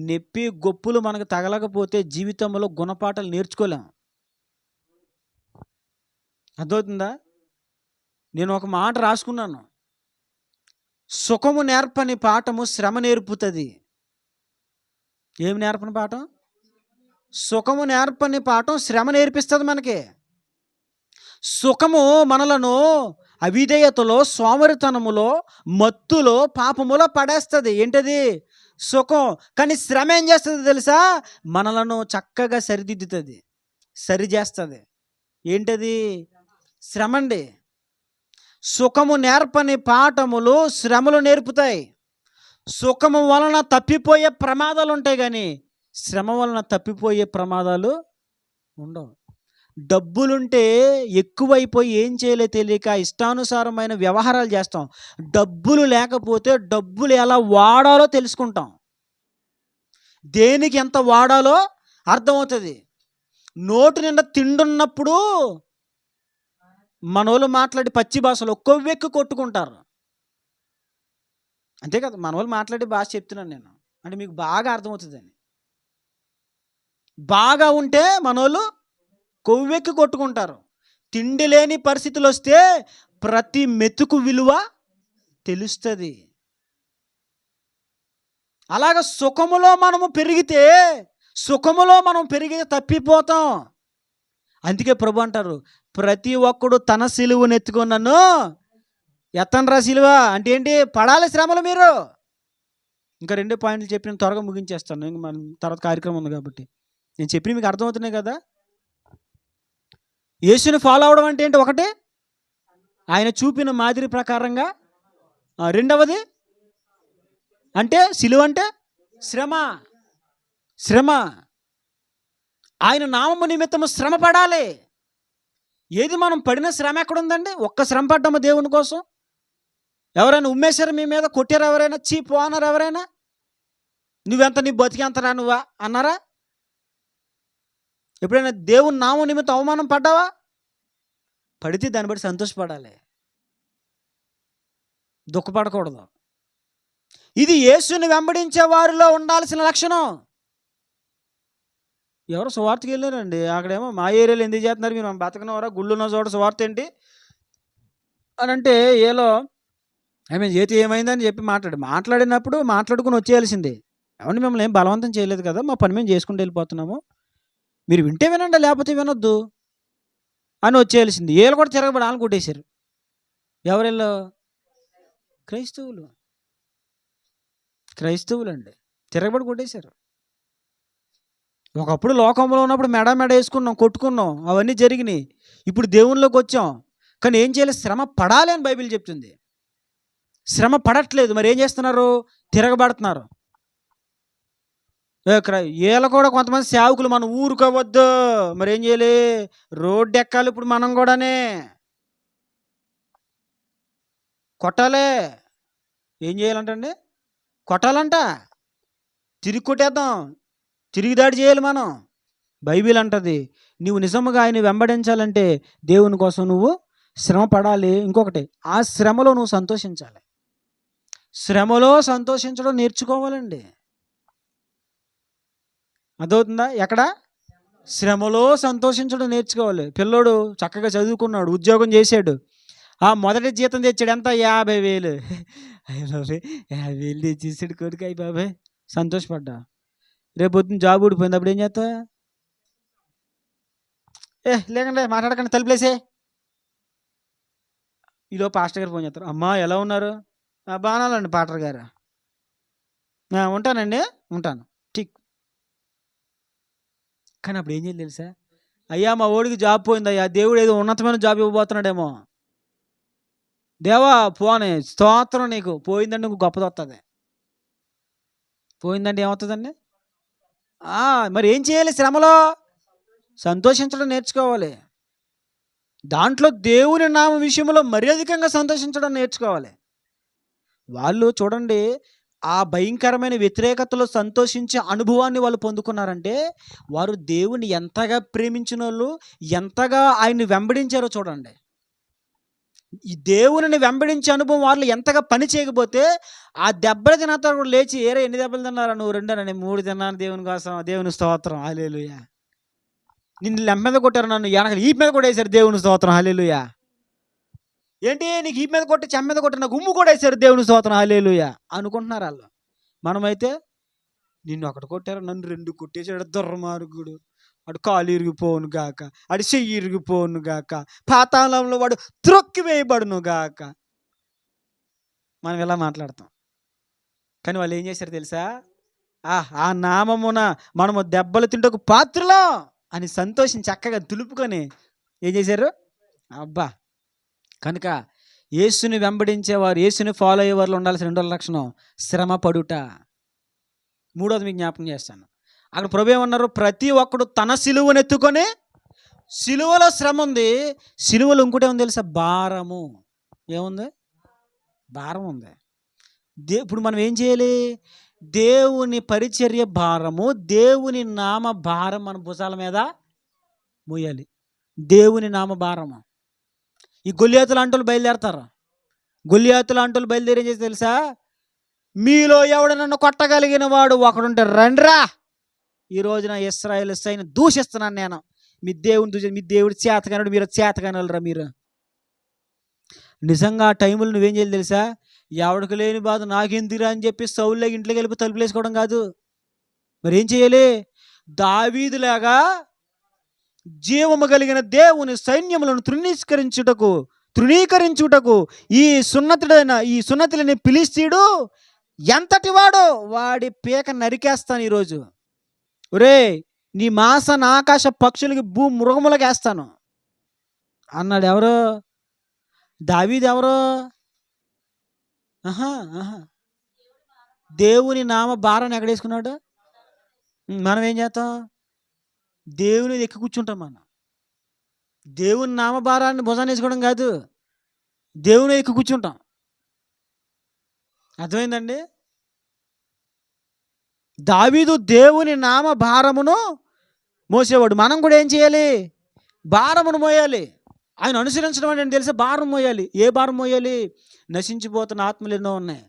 నొప్పి గొప్పులు మనకు తగలకపోతే జీవితంలో గుణపాఠాలు నేర్చుకోలేం. అర్థమవుతుందా? నేను ఒక మాట రాసుకున్నాను, సుఖము నేర్పని పాఠము శ్రమ నేర్పుతుంది. ఏమి నేర్పని పాఠం? సుఖము నేర్పని పాఠం శ్రమ నేర్పిస్తుంది మనకి. సుఖము మనలను అవిధేయతలో, సోమరితనములో, మత్తులో, పాపములో పడేస్తుంది. ఏంటది? సుఖం. కానీ శ్రమ ఏం చేస్తుంది తెలుసా? మనలను చక్కగా సరిదిద్దుతుంది, సరిచేస్తుంది. ఏంటది? శ్రమ అండి. సుఖము నేర్పని పాఠములు శ్రమలు నేర్పుతాయి. సుఖము వలన తప్పిపోయే ప్రమాదాలు ఉంటాయి, కానీ శ్రమ వలన తప్పిపోయే ప్రమాదాలు ఉండవు. డబ్బులుంటే ఎక్కువైపోయి ఏం చేయలే తెలియక ఇష్టానుసారమైన వ్యవహారాలు చేస్తాం. డబ్బులు లేకపోతే డబ్బులు ఎలా వాడాలో తెలుసుకుంటాం. దేనికి ఎంత వాడాలో అర్థమవుతుంది. నోటు నిండా తిండున్నప్పుడు మనోళ్ళు మాట్లాడి పచ్చి భాషలో కొవ్వెక్కి కొట్టుకుంటారు. అంతే కదా, మనోళ్ళు మాట్లాడే భాష చెప్తున్నాను నేను, అంటే మీకు బాగా అర్థమవుతుందని. బాగా ఉంటే మనోళ్ళు కొవ్వెక్కి కొట్టుకుంటారు. తిండి లేని పరిస్థితులు వస్తే ప్రతి మెతుకు విలువ తెలుస్తుంది. అలాగ సుఖములో మనం పెరిగితే తప్పిపోతాం. అందుకే ప్రభు అంటారు, ప్రతి ఒక్కడు తన సిలువను ఎత్తుకొని నన్ను ఎత్తండ్రా. సిలువ అంటే ఏంటి? పడాలి శ్రమలు మీరు. ఇంకా 2 పాయింట్లు చెప్పి నేను త్వరగా ముగించేస్తాను, ఇంక మన తర్వాత కార్యక్రమం ఉంది కాబట్టి. నేను చెప్పి మీకు అర్థమవుతున్నాయి కదా. యేసుని ఫాలో అవడం అంటే ఏంటి? ఒకటి, ఆయన చూపిన మాదిరి ప్రకారంగా. రెండవది అంటే సిలువ అంటే శ్రమ. ఆయన నామము నిమిత్తము శ్రమ పడాలి. ఏది మనం పడిన శ్రమ ఎక్కడుందండి? ఒక్క శ్రమ పడ్డాము దేవుని కోసం. ఎవరైనా ఉమ్మేశారు మీ మీద? కొట్టారు ఎవరైనా? చీప్ అన్నారు ఎవరైనా? నువ్వెంత, నీ బతికెంతరా నువ్వా అన్నారా? ఎప్పుడైనా దేవుని నామం నిమిత్తం అవమానం పడ్డావా? పడితే దాన్ని బట్టి సంతోషపడాలి, దుఃఖపడకూడదు. ఇది యేసుని వెంబడించే వారిలో ఉండాల్సిన లక్షణం. ఎవరు సువార్తకి వెళ్ళారండి, అక్కడేమో మా ఏరియాలో ఎందుకు చేస్తున్నారు మీరు, బతకనవరా, గుళ్ళున్న చోట సువార్త ఏంటి అని అంటే ఏలో చేతి ఏమైందని చెప్పి మాట్లాడినప్పుడు మాట్లాడుకుని వచ్చేయాల్సిందే. ఏమంటే మిమ్మల్ని ఏం బలవంతం చేయలేదు కదా, మా పని మేము చేసుకుంటూ వెళ్ళిపోతున్నాము, మీరు వింటే వినండి లేకపోతే వినొద్దు అని వచ్చేయాల్సింది. ఏళ్ళు కూడా తిరగబడి వాళ్ళు కొట్టేశారు. ఎవరెళ్ళు? క్రైస్తవులు అండి, తిరగబడి కొట్టేశారు. ఒకప్పుడు లోకంలో ఉన్నప్పుడు మెడ వేసుకున్నాం, కొట్టుకున్నాం, అవన్నీ జరిగినాయి. ఇప్పుడు దేవునిలోకి వచ్చాం, కానీ ఏం చేయాలి? శ్రమ పడాలి అని బైబిల్ చెప్తుంది. శ్రమ పడట్లేదు, మరి ఏం చేస్తున్నారు? తిరగబడుతున్నారు. వీళ్ళ కూడా కొంతమంది సేవకులు మనం ఊరుకోవద్దు, మరి ఏం చేయాలి? రోడ్డు ఎక్కాలి. ఇప్పుడు మనం కూడానే కొట్టాలి. ఏం చేయాలంటండి? కొట్టాలంట, తిరిగి కొట్టేద్దాం, తిరిగి దాడి చేయాలి మనం. బైబిల్ అంటది, నువ్వు నిజముగా ఆయన వెంబడించాలంటే దేవుని కోసం నువ్వు శ్రమ పడాలి. ఇంకొకటి, ఆ శ్రమలో నువ్వు సంతోషించాలి. శ్రమలో సంతోషించడం నేర్చుకోవాలండి. అదవుతుందా? ఎక్కడ? శ్రమలో సంతోషించడం నేర్చుకోవాలి. పిల్లోడు చక్కగా చదువుకున్నాడు, ఉద్యోగం చేశాడు, మొదటి జీతం తెచ్చాడు. ఎంత? 50,000. 50,000 తెచ్చేసాడు కొడుకు. అయ్యి బాబాయ్ సంతోషపడ్డా. రేపు పొద్దున్న జాబ్ ఊడిపోయింది, అప్పుడు ఏం చేస్తా? లేకండి మాట్లాడకండి, తలుపులేసే. ఈలో పాస్టర్ గారు ఫోన్ చేస్తారు. అమ్మా ఎలా ఉన్నారు? బాగానండి పాస్టర్ గారు. ఉంటానండి, ఉంటాను, ఠీక్. కానీ అప్పుడు ఏం చేయాలి తెలుసా? అయ్యా మా ఓడికి జాబ్ పోయిందయ్యా, దేవుడు ఏదో ఉన్నతమైన జాబ్ ఇవ్వబోతున్నాడేమో. దేవా పోనీ స్తోత్రం, నీకు పోయిందంటే ఇంకో గొప్పది వస్తుంది. పోయిందంటే ఏమవుతుందండి? మరి ఏం చేయాలి? శ్రమలో సంతోషించడం నేర్చుకోవాలి. దాంట్లో దేవుని నామ విషయంలో మరీ అధికంగా సంతోషించడం నేర్చుకోవాలి. వాళ్ళు చూడండి, ఆ భయంకరమైన వ్యతిరేకతలో సంతోషించే అనుభవాన్ని వాళ్ళు పొందుకున్నారంటే వారు దేవుని ఎంతగా ప్రేమించిన వాళ్ళు, ఎంతగా ఆయన్ని వెంబడించారో చూడండి. ఈ దేవుని వెంబడించే అనుభవం వాళ్ళు ఎంతగా పని చేయకపోతే ఆ దెబ్బలు తినతో కూడా లేచి, ఏరే ఎన్ని దెబ్బలు తిన్నారా నువ్వు? 2 అని. 3 తిన్నాను దేవుని కోసం, దేవుని స్తోత్రం, హల్లెలూయా. నిన్ను లెంప మీద కొట్టారు, నన్ను వెనక ఈ మీద కూడా వేశారు, దేవుని స్తోత్రం, హల్లెలూయా. ఏంటి నీకు ఈ మీద కొట్టి చెమ్మ మీద కొట్టి నాకు ఉమ్ము కూడా వేశారు, దేవుని స్తోత్రం, హల్లెలూయా అనుకుంటున్నారు వాళ్ళు. మనమైతే నిన్ను ఒకటి కొట్టారు, నన్ను 2 కొట్టేసాడు దుర్మార్గుడు, వాడు కాలు ఇరిగిపోను గాక, వాడు చెయ్యి ఇరిగిపోను గాక, పాతాళంలో వాడు త్రొక్కి వేయబడును గాక. మనం ఇలా మాట్లాడతాం. కానీ వాళ్ళు ఏం చేశారు తెలుసా? ఆ నామమున మనము దెబ్బలు తింటకు పాత్రలో అని సంతోషించి చక్కగా దులుపుకొని ఏం చేశారు? అబ్బా. కనుక యేసుని వెంబడించేవారు, యేసుని ఫాలో అయ్యేవారు ఉండాల్సిన 2వ లక్షణం శ్రమ పడుట. 3వది మీకు జ్ఞాపకం చేస్తాను. అక్కడ ప్రభు ఏమన్నారు? ప్రతి ఒక్కడు తన సిలువను ఎత్తుకొని సిలువలో శ్రమ ఉంది, సిలువలో ఇంకోటి ఏముంది తెలుసా? భారము. ఏముంది? భారం ఉంది. ఇప్పుడు మనం ఏం చేయాలి? దేవుని పరిచర్య భారము, దేవుని నామ భారం మన భుజాల మీద మోయాలి. దేవుని నామ భారము. ఈ గొల్లియాతు లాంటి వాళ్ళు బయలుదేరతారు. గొల్లియాతు లాంటి వాళ్ళు బయలుదేరి ఏం చేసి తెలుసా? మీలో ఎవడు నన్ను కొట్టగలిగిన వాడు ఒకడుంటే రండ్రా, ఈ రోజున ఇశ్రాయేలు సైన్యం దూషిస్తున్నాను నేను. మీ దేవుడు చేతగానడు, మీరు చేతగానలరా మీరు. నిజంగా ఆ టైంలో నువ్వేం చేయాలి తెలుసా? ఎవడికి లేని బాధ నాకెందుకురా అని చెప్పి సౌలులాగా ఇంట్లోకి వెళ్ళి తలుపులు వేసుకోవడం కాదు. మరి ఏం చేయాలి? దావీదులాగా జీవము కలిగిన దేవుని సైన్యములను తృణీకరించుటకు ఈ సున్నతులని ఫిలిష్తీయుడు ఎంతటి వాడు, వాడి పీక నరికేస్తాను ఈరోజు. ఒరే, నీ మాంసాన్ని ఆకాశ పక్షులకి మృగములకు వేస్తాను అన్నాడు. ఎవరు? దావీదు. ఎవరు? దేవుని నామ భారాన్ని ఎక్కడేసుకున్నాడు? మనం ఏం చేస్తాం? దేవుని ఎక్కి కూర్చుంటాం. మనం దేవుని నామ భారాన్ని భుజాన్ని వేసుకోవడం కాదు, దేవుని ఎక్కి కూర్చుంటాం. అర్థమైందండి? దావీదు దేవుని నామ భారమును మోసేవాడు. మనం కూడా ఏం చేయాలి? భారమును మోయాలి. ఆయన అనుసరించడం అంటే తెలిసే భారం మోయాలి. ఏ భారం మోయాలి? నశించిపోతున్న ఆత్మలు ఎన్నో ఉన్నాయి.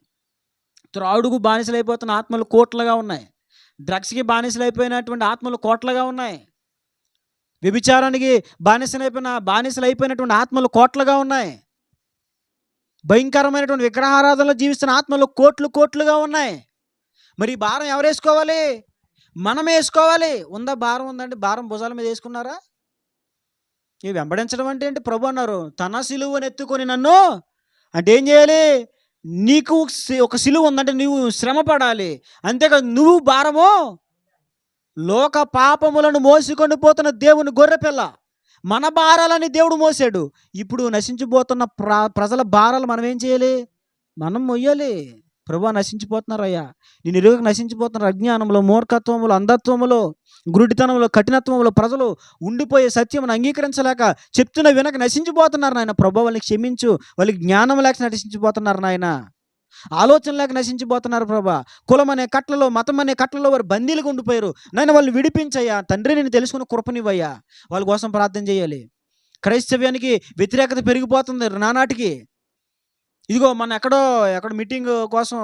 త్రాడుకు బానిసలైపోతున్న ఆత్మలు కోట్లుగా ఉన్నాయి. డ్రగ్స్కి బానిసలైపోయినటువంటి ఆత్మలు కోట్లుగా ఉన్నాయి. వ్యభిచారానికి బానిసలైపోయినటువంటి ఆత్మలు కోట్లుగా ఉన్నాయి. భయంకరమైనటువంటి విగ్రహారాధనలో జీవిస్తున్న ఆత్మలు కోట్లుగా ఉన్నాయి. మరి ఈ భారం ఎవరు వేసుకోవాలి? మనం వేసుకోవాలి. ఉందా? భారం ఉందండి. భారం భుజాల మీద వేసుకున్నారా? ఇవి వెంబడించడం అంటే ఏంటి? ప్రభు అన్నారు, తన సిలువను ఎత్తుకొని నన్ను అంటే ఏం చేయాలి? నీకు ఒక సిలువ ఉందంటే నువ్వు శ్రమ పడాలి. అంతేకాదు, నువ్వు భారము లోక పాపములను మోసుకొని పోతున్న దేవుని గొర్రెపిల్ల. మన భారాలని దేవుడు మోసాడు. ఇప్పుడు నశించిపోతున్న ప్రజల భారాలు మనం ఏం చేయాలి? మనం మొయ్యాలి. ప్రభువా, నశించిపోతున్నారయ్యా, నేను ఇరువుకు నశించిపోతున్నారు. అజ్ఞానంలో, మూర్ఖత్వములో, అంధత్వములో, గురుడితనంలో, కఠినత్వంలో ప్రజలు ఉండిపోయే సత్యమును అంగీకరించలేక చెప్తున్న వినక నశించిపోతున్నారు నాయన. ప్రభువా, వాళ్ళకి క్షమించు. వాళ్ళకి జ్ఞానం లేక నశించిపోతున్నారు నాయన. ఆలోచన లేక నశించిపోతున్నారు ప్రభా. కులం అనే కట్లలో, మతం అనే కట్లలో వారు బందీలుగా ఉండిపోయారు నాయన. వాళ్ళు విడిపించయ్యా తండ్రి. నేను తెలుసుకుని కృపనివ్వయ్యా. వాళ్ళ కోసం ప్రార్థన చేయాలి. క్రైస్తవ్యానికి వ్యతిరేకత పెరిగిపోతుంది నానాటికి. ఇదిగో మన ఎక్కడో మీటింగ్ కోసం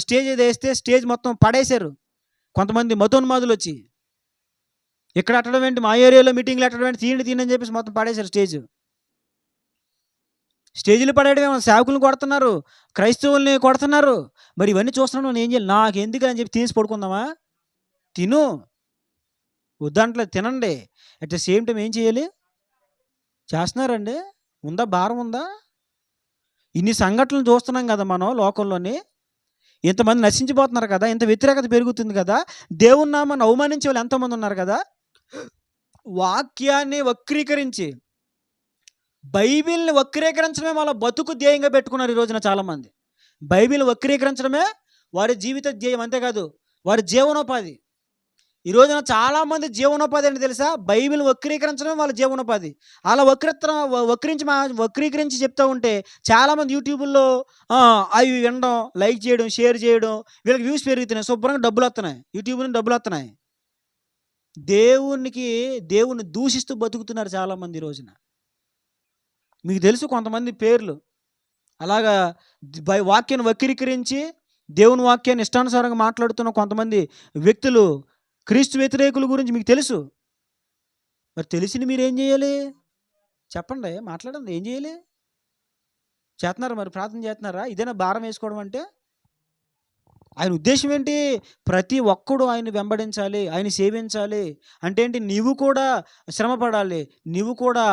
స్టేజ్ వేస్తే స్టేజ్ మొత్తం పడేశారు కొంతమంది మతోన్మాదులు వచ్చి. ఇక్కడ అట్టడం ఏంటి? మా ఏరియాలో మీటింగ్లు అట్టడం ఏంటి? తీయండి అని చెప్పేసి మొత్తం పడేశారు స్టేజీలు పడేయడమేమో. సేవకులను కొడుతున్నారు, క్రైస్తవుల్ని కొడుతున్నారు. మరి ఇవన్నీ చూస్తున్నాను, నేను ఏం చేయాలి? నాకు ఎందుకు అని చెప్పి తీసి పడుకుందామా? తిను, వద్దంటలేదు, తినండి. అట్ ద సేమ్ టైం ఏం చేయాలి? చేస్తున్నారండి. ఉందా? భారం ఉందా? ఇన్ని సంఘటనలు చూస్తున్నాం కదా మనం లోకంలోని. ఇంతమంది నశించిపోతున్నారు కదా, ఇంత వ్యతిరేకత పెరుగుతుంది కదా, దేవుని నామాన్ని అవమానించే వాళ్ళు ఎంతోమంది ఉన్నారు కదా. వాక్యాన్ని వక్రీకరించి, బైబిల్ని వక్రీకరించడమే వాళ్ళ బతుకు ధ్యేయంగా పెట్టుకున్నారు ఈ రోజున చాలామంది. బైబిల్ వక్రీకరించడమే వారి జీవిత ధ్యేయం, అంతేకాదు వారి జీవనోపాధి. ఈ రోజున చాలామంది జీవనోపాధి ఏంటి తెలుసా? బైబిల్ వక్రీకరించడమే వాళ్ళ జీవనోపాధి. అలా వక్రీకరించి చెప్తూ ఉంటే చాలామంది యూట్యూబ్లో అవి వినడం, లైక్ చేయడం, షేర్ చేయడం, వీళ్ళకి వ్యూస్ పెరుగుతున్నాయి, శుభ్రంగా డబ్బులు వస్తున్నాయి, యూట్యూబ్ నుంచి డబ్బులు వస్తున్నాయి. దేవుణ్ణి దూషిస్తూ బతుకుతున్నారు చాలామంది ఈ రోజున. మీకు తెలుసు కొంతమంది పేర్లు. అలాగా వాక్యాన్ని వక్రీకరించి దేవుని వాక్యాన్ని ఇష్టానుసారంగా మాట్లాడుతున్న కొంతమంది వ్యక్తులు, క్రీస్తు వ్యతిరేకుల గురించి మీకు తెలుసు. మరి తెలిసింది మీరు ఏం చేయాలి? చెప్పండి, మాట్లాడండి. ఏం చేయాలి? చేస్తున్నారా? మరి ప్రార్థన చేస్తున్నారా? ఇదేనా భారం వేసుకోవడం అంటే? ఆయన ఉద్దేశం ఏంటి? ప్రతి ఒక్కడు ఆయన వెంబడించాలి, ఆయన సేవించాలి. అంటే ఏంటి? నీవు కూడా శ్రమ పడాలి, నీవు కూడా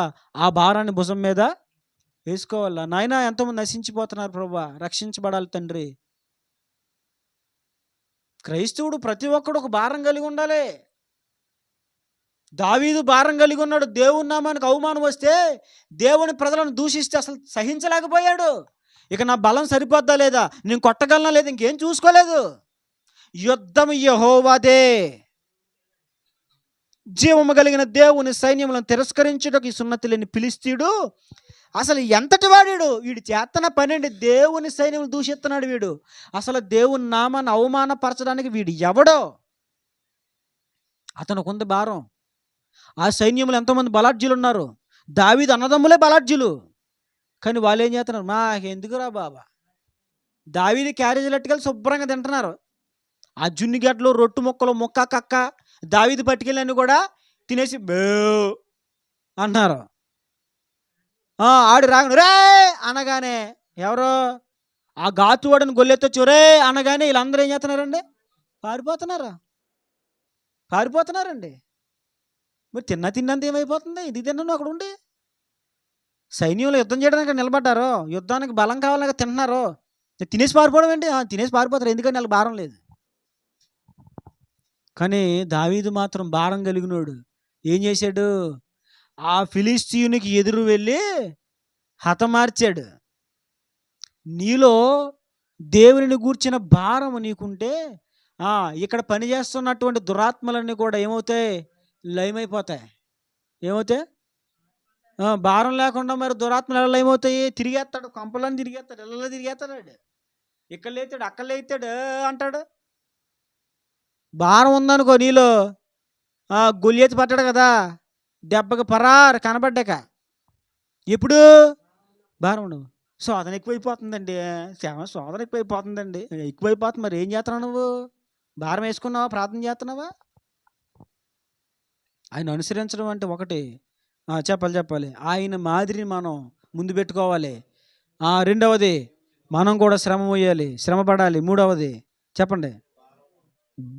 ఆ భారాన్ని భుజం మీద వేసుకోవాలా. నాయన, ఎంతోమంది నశించిపోతున్నారు ప్రభా, రక్షించబడాలి తండ్రి. క్రైస్తవుడు ప్రతి ఒక్కడు ఒక భారం కలిగి ఉండాలి. దావీదు భారం కలిగి ఉన్నాడు. దేవుని నామానికి అవమానం వస్తే, దేవుని ప్రజలను దూషిస్తే అసలు సహించలేకపోయాడు. ఇక నా బలం సరిపోద్దా లేదా, నేను కొట్టగలనా లేదా, ఇంకేం చూసుకోలేదు. యుద్ధం యెహోవాదే. జీవము కలిగిన దేవుని సైన్యములను తిరస్కరించుటకు ఈ సున్నతి లేని ఫిలిష్తీయుడు అసలు ఎంతటి వాడు? వీడు చేతన పనండి, దేవుని సైన్యములు దూషిస్తున్నాడు వీడు. అసలు దేవుని నామాన్ని అవమానపరచడానికి వీడు ఎవడో? అతనుకుంది భారం. ఆ సైన్యములు ఎంతోమంది బలాఢ్యులు ఉన్నారు. దావీదు అన్నదమ్ములే బలాఢ్యులు. కానీ వాళ్ళు ఏం చేస్తున్నారు? మాకెందుకురా బాబా, దావీదు క్యారేజీలు ఎట్టుకెళ్ళి శుభ్రంగా తింటున్నారు. ఆ జున్నిగడ్డలు, రొట్టు ముక్కలు, ముక్క కక్క దావీదు పట్టుకెళ్ళని కూడా తినేసి బే అంటున్నారు. ఆడు రాగానే రే అనగానే ఎవరో ఆ గాతువాడని గొల్లెత్తొచ్చు రే అనగానే వీళ్ళందరూ ఏం చేస్తున్నారండి? పారిపోతున్నారండి. మరి తిన్నంత ఏమైపోతుంది? ఇది తిన్నాను అక్కడ ఉండి. సైన్యంలో యుద్ధం చేయడానికి నిలబడ్డారు, యుద్ధానికి బలం కావాలని తింటున్నారు. తినేసి పారిపోవడం ఏంటి? తినేసి పారిపోతారు, ఎందుకని వాళ్ళకి భారం లేదు. కానీ దావీదు మాత్రం భారం కలిగినోడు. ఏం చేశాడు? ఆ ఫిలిష్తీయునికి ఎదురు వెళ్ళి హతమార్చాడు. నీలో దేవుని గూర్చిన భారం నీకుంటే ఇక్కడ పనిచేస్తున్నటువంటి దురాత్మలన్నీ కూడా ఏమవుతాయి? లయమైపోతాయి. ఏమవుతాయి? భారం లేకుండా మరి దురాత్మలు ఎలా లయమవుతాయి? తిరిగేస్తాడు, కంపలని తిరిగేస్తాడు, ఇళ్ళలో తిరిగేస్తాడు, ఇక్కడ లేతాడు, అక్కడ లేతాడు అంటాడు. భారం ఉందనుకో నీలో, గొల్లియెత్తి పట్టాడు కదా, దెబ్బకి పరారు కనబడ్డాక. ఎప్పుడు భారం ఉండవు. శోధన ఎక్కువైపోతుందండి, శోధన ఎక్కువైపోతుందండి. ఎక్కువైపోతుంది, మరి ఏం చేస్తున్నావు నువ్వు? భారం వేసుకున్నావా? ప్రార్థన చేస్తున్నావా? ఆయన అనుసరించడం అంటే ఒకటి, చెప్పాలి ఆయన మాదిరిని మనం ముందు పెట్టుకోవాలి. రెండవది మనం కూడా శ్రమ మొయ్యాలి, శ్రమ పడాలి. మూడవది చెప్పండి,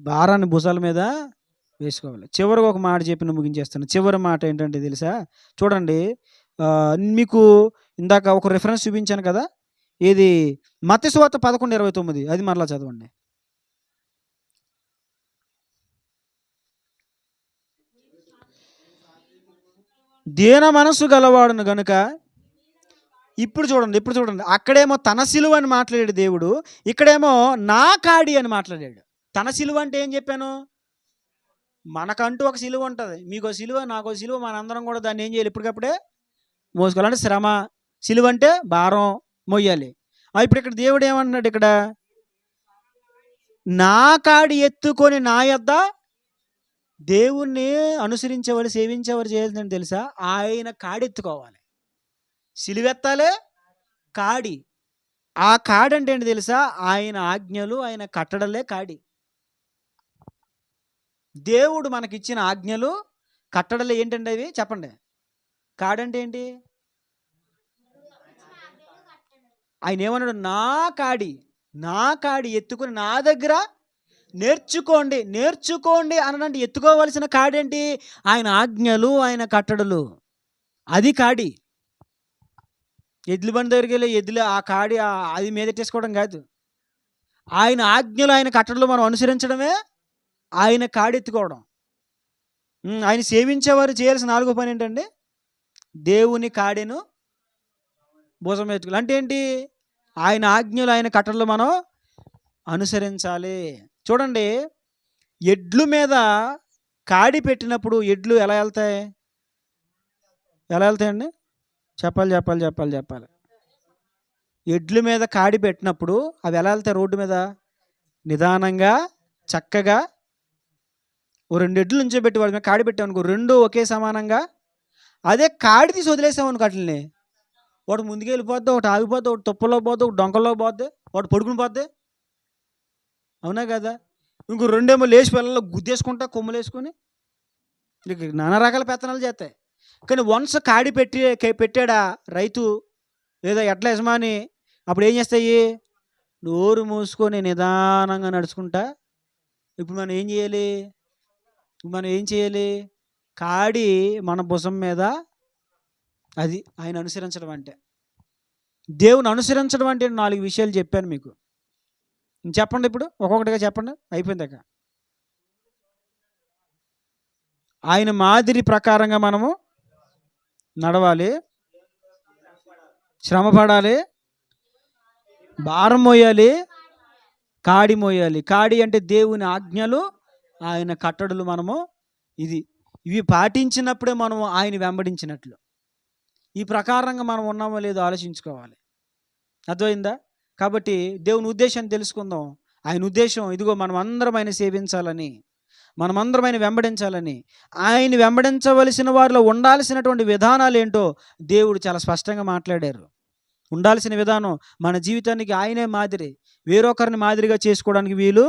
భారాన్ని భుజాల మీద వేసుకోవాలి. చివరికి ఒక మాట చెప్పి ముగించేస్తాను. చివరి మాట ఏంటంటే తెలుసా? చూడండి, మీకు ఇందాక ఒక రిఫరెన్స్ చూపించాను కదా, ఇది మత్తయి సువార్త 11:29, అది మరలా చదవండి. దీన మనసు గలవాడును గనుక. ఇప్పుడు చూడండి, అక్కడేమో తన సిలువ అని మాట్లాడాడు దేవుడు, ఇక్కడేమో నా కాడి అని మాట్లాడాడు. తన సిలువ అంటే ఏం చెప్పాను? మనకంటూ ఒక సిలువ ఉంటుంది, మీకో సిలువ, నాకో సిలువ, మనందరం కూడా దాన్ని ఏం చేయాలి? ఇప్పటికప్పుడే మోసుకోవాలంటే శ్రమ. సిలువ అంటే భారం మోయాలి. ఇప్పుడు ఇక్కడ దేవుడు ఏమంటున్నాడు? ఇక్కడ నా కాడి ఎత్తుకొని నా యొద్ద. దేవుణ్ణి అనుసరించేవాడు, సేవించేవాడు చేయాల్సిందని తెలుసా? ఆయన కాడి ఎత్తుకోవాలి, సిలువెత్తాలే కాడి. ఆ కాడి అంటే ఏంటి తెలుసా? ఆయన ఆజ్ఞలు, ఆయన కట్టడలే కాడి. దేవుడు మనకిచ్చిన ఆజ్ఞలు, కట్టడలు ఏంటండి అవి? చెప్పండి. కాడంటే ఏంటి? ఆయన ఏమన్నాడు? నా కాడి ఎత్తుకుని నా దగ్గర నేర్చుకోండి అనంటే ఎత్తుకోవాల్సిన కాడేంటి? ఆయన ఆజ్ఞలు, ఆయన కట్టడలు, అది కాడి. ఎద్దుల బండి దగ్గరికి వెళ్ళి ఎద్దులు ఆ కాడి అది మీదెట్టేసుకోవడం కాదు. ఆయన ఆజ్ఞలు, ఆయన కట్టడలు మనం అనుసరించడమే ఆయన కాడెత్తుకోవడం. ఆయన సేవించేవారు చేయాల్సిన 4వ పని ఏంటండి? దేవుని కాడెను భుజం ఎత్తుకోవాలి. అంటే ఏంటి? ఆయన ఆజ్ఞలు, ఆయన కట్టడలు మనం అనుసరించాలి. చూడండి, ఎడ్లు మీద కాడి పెట్టినప్పుడు ఎడ్లు ఎలా వెళ్తాయండి? చెప్పాలి. ఎడ్ల మీద కాడి పెట్టినప్పుడు అవి ఎలా వెళ్తాయి? రోడ్డు మీద నిదానంగా, చక్కగా. ఓ 2 ఎడ్లు నుంచోబెట్టి వాడి మీద కాడి పెట్టామనుకో, 2 ఒకే సమానంగా. అదే కాడి తీసి వదిలేసామనుకో, వాటిని ఒకటి ముందుకు వెళ్ళిపోద్ది, ఒకటి ఆగిపోద్ది, ఒకటి తుప్పలో పోద్ది, ఒకటి డొంకల్లో పోద్ది, ఒకటి పడుకుని పోద్ది. అవునా కదా? ఇంకో 2 ఏమో లేచి పిల్లల్లో గుద్దేసుకుంటా, కొమ్ములు వేసుకొని నానా రకాల పెత్తనాలు చేస్తాయి. కానీ వన్స్ కాడి పెట్టాడా రైతు లేదా ఎడ్ల యజమాని, అప్పుడు ఏం చేస్తాయి? నోరు మూసుకొని నిదానంగా నడుచుకుంటా. ఇప్పుడు మనం ఏం చేయాలి? కాడి మన భుజం మీద, అది ఆయన అనుసరించడం అంటే. దేవుని అనుసరించడం అంటే 4 విషయాలు చెప్పాను మీకు. చెప్పండి, ఇప్పుడు ఒక్కొక్కటిగా చెప్పండి, అయిపోయిందాక. ఆయన మాదిరి ప్రకారంగా మనము నడవాలి, శ్రమ పడాలి, భారం మోయాలి, కాడి మోయాలి. కాడి అంటే దేవుని ఆజ్ఞలు, ఆయన కట్టడలు. మనము ఇది ఇవి పాటించినప్పుడే మనం ఆయన వెంబడించినట్లు. ఈ ప్రకారంగా మనం ఉన్నామో లేదో ఆలోచించుకోవాలి. అర్థమైందా? కాబట్టి దేవుని ఉద్దేశాన్ని తెలుసుకుందాం. ఆయన ఉద్దేశం ఇదిగో మనం అందరం ఆయన సేవించాలని, మనమందరం ఆయన వెంబడించాలని. ఆయన వెంబడించవలసిన వారిలో ఉండాల్సినటువంటి విధానాలు ఏంటో దేవుడు చాలా స్పష్టంగా మాట్లాడారు. ఉండాల్సిన విధానం మన జీవితానికి ఆయనే మాదిరి. వేరొకరిని మాదిరిగా చేసుకోవడానికి వీలు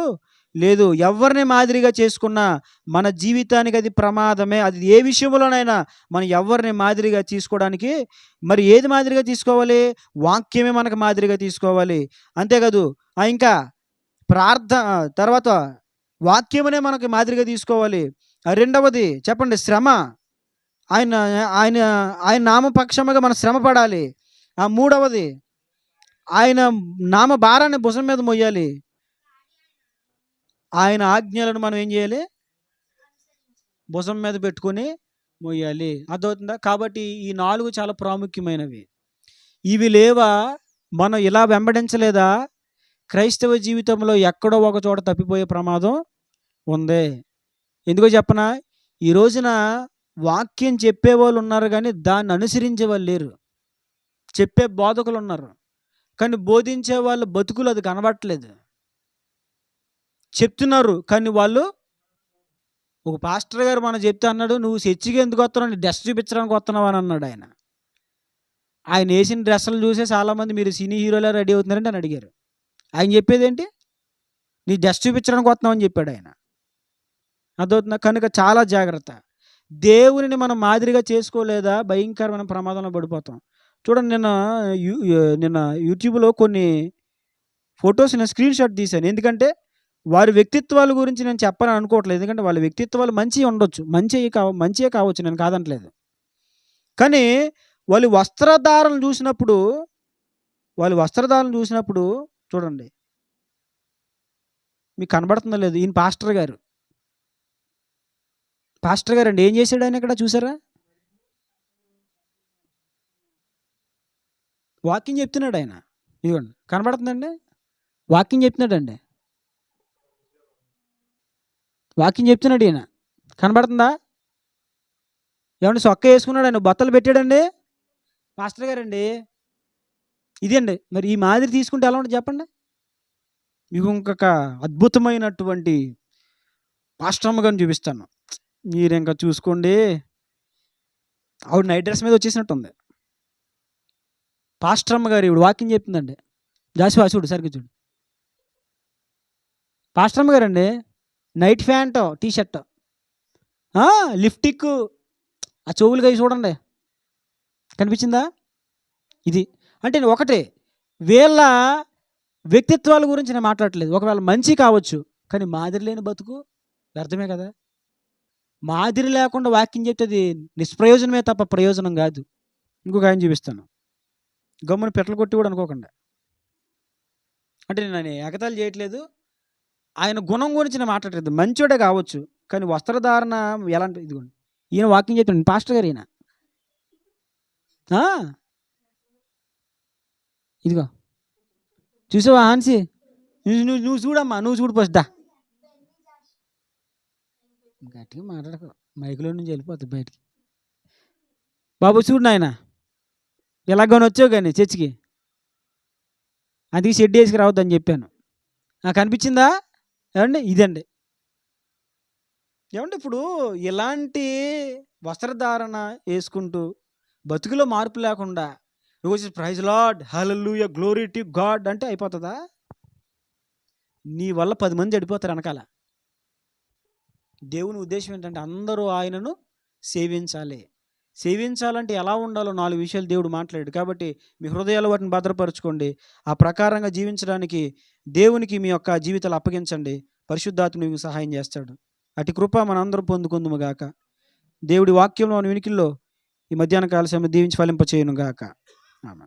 లేదు. ఎవరిని మాదిరిగా చేసుకున్నా మన జీవితానికి అది ప్రమాదమే. అది ఏ విషయంలోనైనా మనం ఎవరిని మాదిరిగా తీసుకోవడానికి, మరి ఏది మాదిరిగా తీసుకోవాలి? వాక్యమే మనకు మాదిరిగా తీసుకోవాలి. అంతేకాదు ఇంకా తర్వాత వాక్యమునే మనకి మాదిరిగా తీసుకోవాలి. రెండవది చెప్పండి, శ్రమ. ఆయన ఆయన ఆయన నామపక్షముగా మనం శ్రమ పడాలి. మూడవది ఆయన నామ భారాన్ని భుజం మీద మోయాలి. ఆయన ఆజ్ఞలను మనం ఏం చేయాలి? భుజం మీద పెట్టుకొని మోయాలి. అర్థమవుతుందా? కాబట్టి ఈ 4 చాలా ప్రాముఖ్యమైనవి. ఇవి లేవా, మనం ఇలా వెంబడించలేదా, క్రైస్తవ జీవితంలో ఎక్కడో ఒక చోట తప్పిపోయే ప్రమాదం ఉంది. ఎందుకో చెప్పనా? ఈ రోజున వాక్యం చెప్పేవాళ్ళు ఉన్నారు కానీ దాన్ని అనుసరించే వాళ్ళు లేరు. చెప్పే బోధకులు ఉన్నారు కానీ బోధించే వాళ్ళ బతుకులు అది కనబడట్లేదు. చెప్తున్నారు కానీ వాళ్ళు, ఒక పాస్టర్ గారు మనం చెప్తే అన్నాడు, నువ్వు చర్చికి ఎందుకు వస్తున్నావు, డ్రెస్ చూపించడానికి వస్తున్నావు అని అన్నాడు. ఆయన వేసిన డ్రెస్సులు చూసే చాలామంది మీరు సినీ హీరోలా రెడీ అవుతున్నారంటే అని అడిగారు. ఆయన చెప్పేది ఏంటి? నీ డ్రెస్ చూపించడానికి వస్తున్నావు అని చెప్పాడు ఆయన. అదవుతుందా? కనుక చాలా జాగ్రత్త. దేవునిని మనం మాదిరిగా చేసుకోలేదా భయంకరమైన ప్రమాదంలో పడిపోతాం. చూడండి, నిన్న యూట్యూబ్లో కొన్ని ఫొటోస్ నేను స్క్రీన్ షాట్ తీశాను. ఎందుకంటే వారి వ్యక్తిత్వాల గురించి నేను చెప్పాలని అనుకోవట్లేదు. ఎందుకంటే వాళ్ళ వ్యక్తిత్వాలు మంచిగా ఉండొచ్చు, మంచిగా కావచ్చు, నేను కాదంటలేదు. కానీ వాళ్ళ వస్త్రధారణ చూసినప్పుడు చూడండి, మీకు కనబడుతుందో లేదు, ఈయన పాస్టర్ గారు అండి. ఏం చేశాడు ఆయన ఇక్కడ చూసారా? వాక్యం చెప్తున్నాడు ఆయన. ఇదిగోండి, కనబడుతుందండి, వాక్యం చెప్తున్నాడండి. వాక్యం చెప్తున్నాడు ఈయన, కనబడుతుందా? ఏమంటే సొక్క వేసుకున్నాడు ఆయన, బట్టలు పెట్టాడండి, పాస్టర్ గారండి. ఇదండి. మరి ఈ మాదిరి తీసుకుంటే ఎలా ఉంటుంది చెప్పండి? మీకు ఇంకొక అద్భుతమైనటువంటి పాస్టర్మ్మ గారిని చూపిస్తాను, మీరు ఇంకా చూసుకోండి. ఆవిడ నైట్ డ్రెస్ మీద వచ్చేసినట్టుంది. పాస్టర్మ్మ గారు ఇప్పుడు వాక్యం చెప్తుందండి. జాషువా చూడు, సరిగ్గా చూడు. పాస్టర్మ్మ గారండి, నైట్ ప్యాంట్, టీషర్ట్, లిప్టిక్, ఆ చెవులుగా చూడండి, కనిపించిందా? ఇది అంటే ఒకటే, వీళ్ళ వ్యక్తిత్వాల గురించి నేను మాట్లాడట్లేదు. ఒకవేళ మంచి కావచ్చు కానీ మాదిరి లేని బతుకు వ్యర్థమే కదా. మాదిరి లేకుండా వాక్యం చెప్తే నిష్ప్రయోజనమే తప్ప ప్రయోజనం కాదు. ఇంకొక ఆయన చూపిస్తాను, గమ్మున పెట్టలు కొట్టి కూడా అనుకోకుండా. అంటే నేను ఎగతాళి చేయట్లేదు, ఆయన గుణం గురించి నేను మాట్లాడలేదు. మంచోడే కావచ్చు కానీ వస్త్రధారణ ఎలాంటి, ఇదిగోండి ఈయన వాక్యం చెప్తాను, పాస్టర్ గారు ఈయన. ఇదిగో చూసావా హాన్సీ, నువ్వు చూడమ్మా, నువ్వు చూడు ఫస్ట్. గట్టిగా మాట్లాడకు, మైకులో నుంచి వెళ్ళిపోతుంది బయటికి. బాబు చూడు నాయన, ఎలాగని వచ్చావు కానీ చర్చికి, అది షెడ్ వేసుకు రావద్దని చెప్పాను. నాకు అనిపించిందా? ఏమండి, ఇదండి. ఏమంటే ఇప్పుడు ఇలాంటి వస్త్రధారణ వేసుకుంటూ బతుకులో మార్పు లేకుండా రోజు praise lord, hallelujah, glory to god అంటే అయిపోతుందా? నీ వల్ల 10 మంది చెడిపోతారు వెనకాల. దేవుని ఉద్దేశం ఏంటంటే అందరూ ఆయనను సేవించాలంటే ఎలా ఉండాలో 4 విషయాలు దేవుడు మాట్లాడాడు. కాబట్టి మీ హృదయాలు వాటిని భద్రపరచుకోండి. ఆ ప్రకారంగా జీవించడానికి దేవునికి మీ యొక్క జీవితాలు అప్పగించండి. పరిశుద్ధాత్ముడు మీకు సహాయం చేస్తాడు. అటు కృప మనందరం పొందుకుందుము గాక. దేవుడి వాక్యంలో వినికిల్లో ఈ మధ్యాహ్న కాల సమయం దీవించి ఫలింపచేయును గాక. ఆమేన్.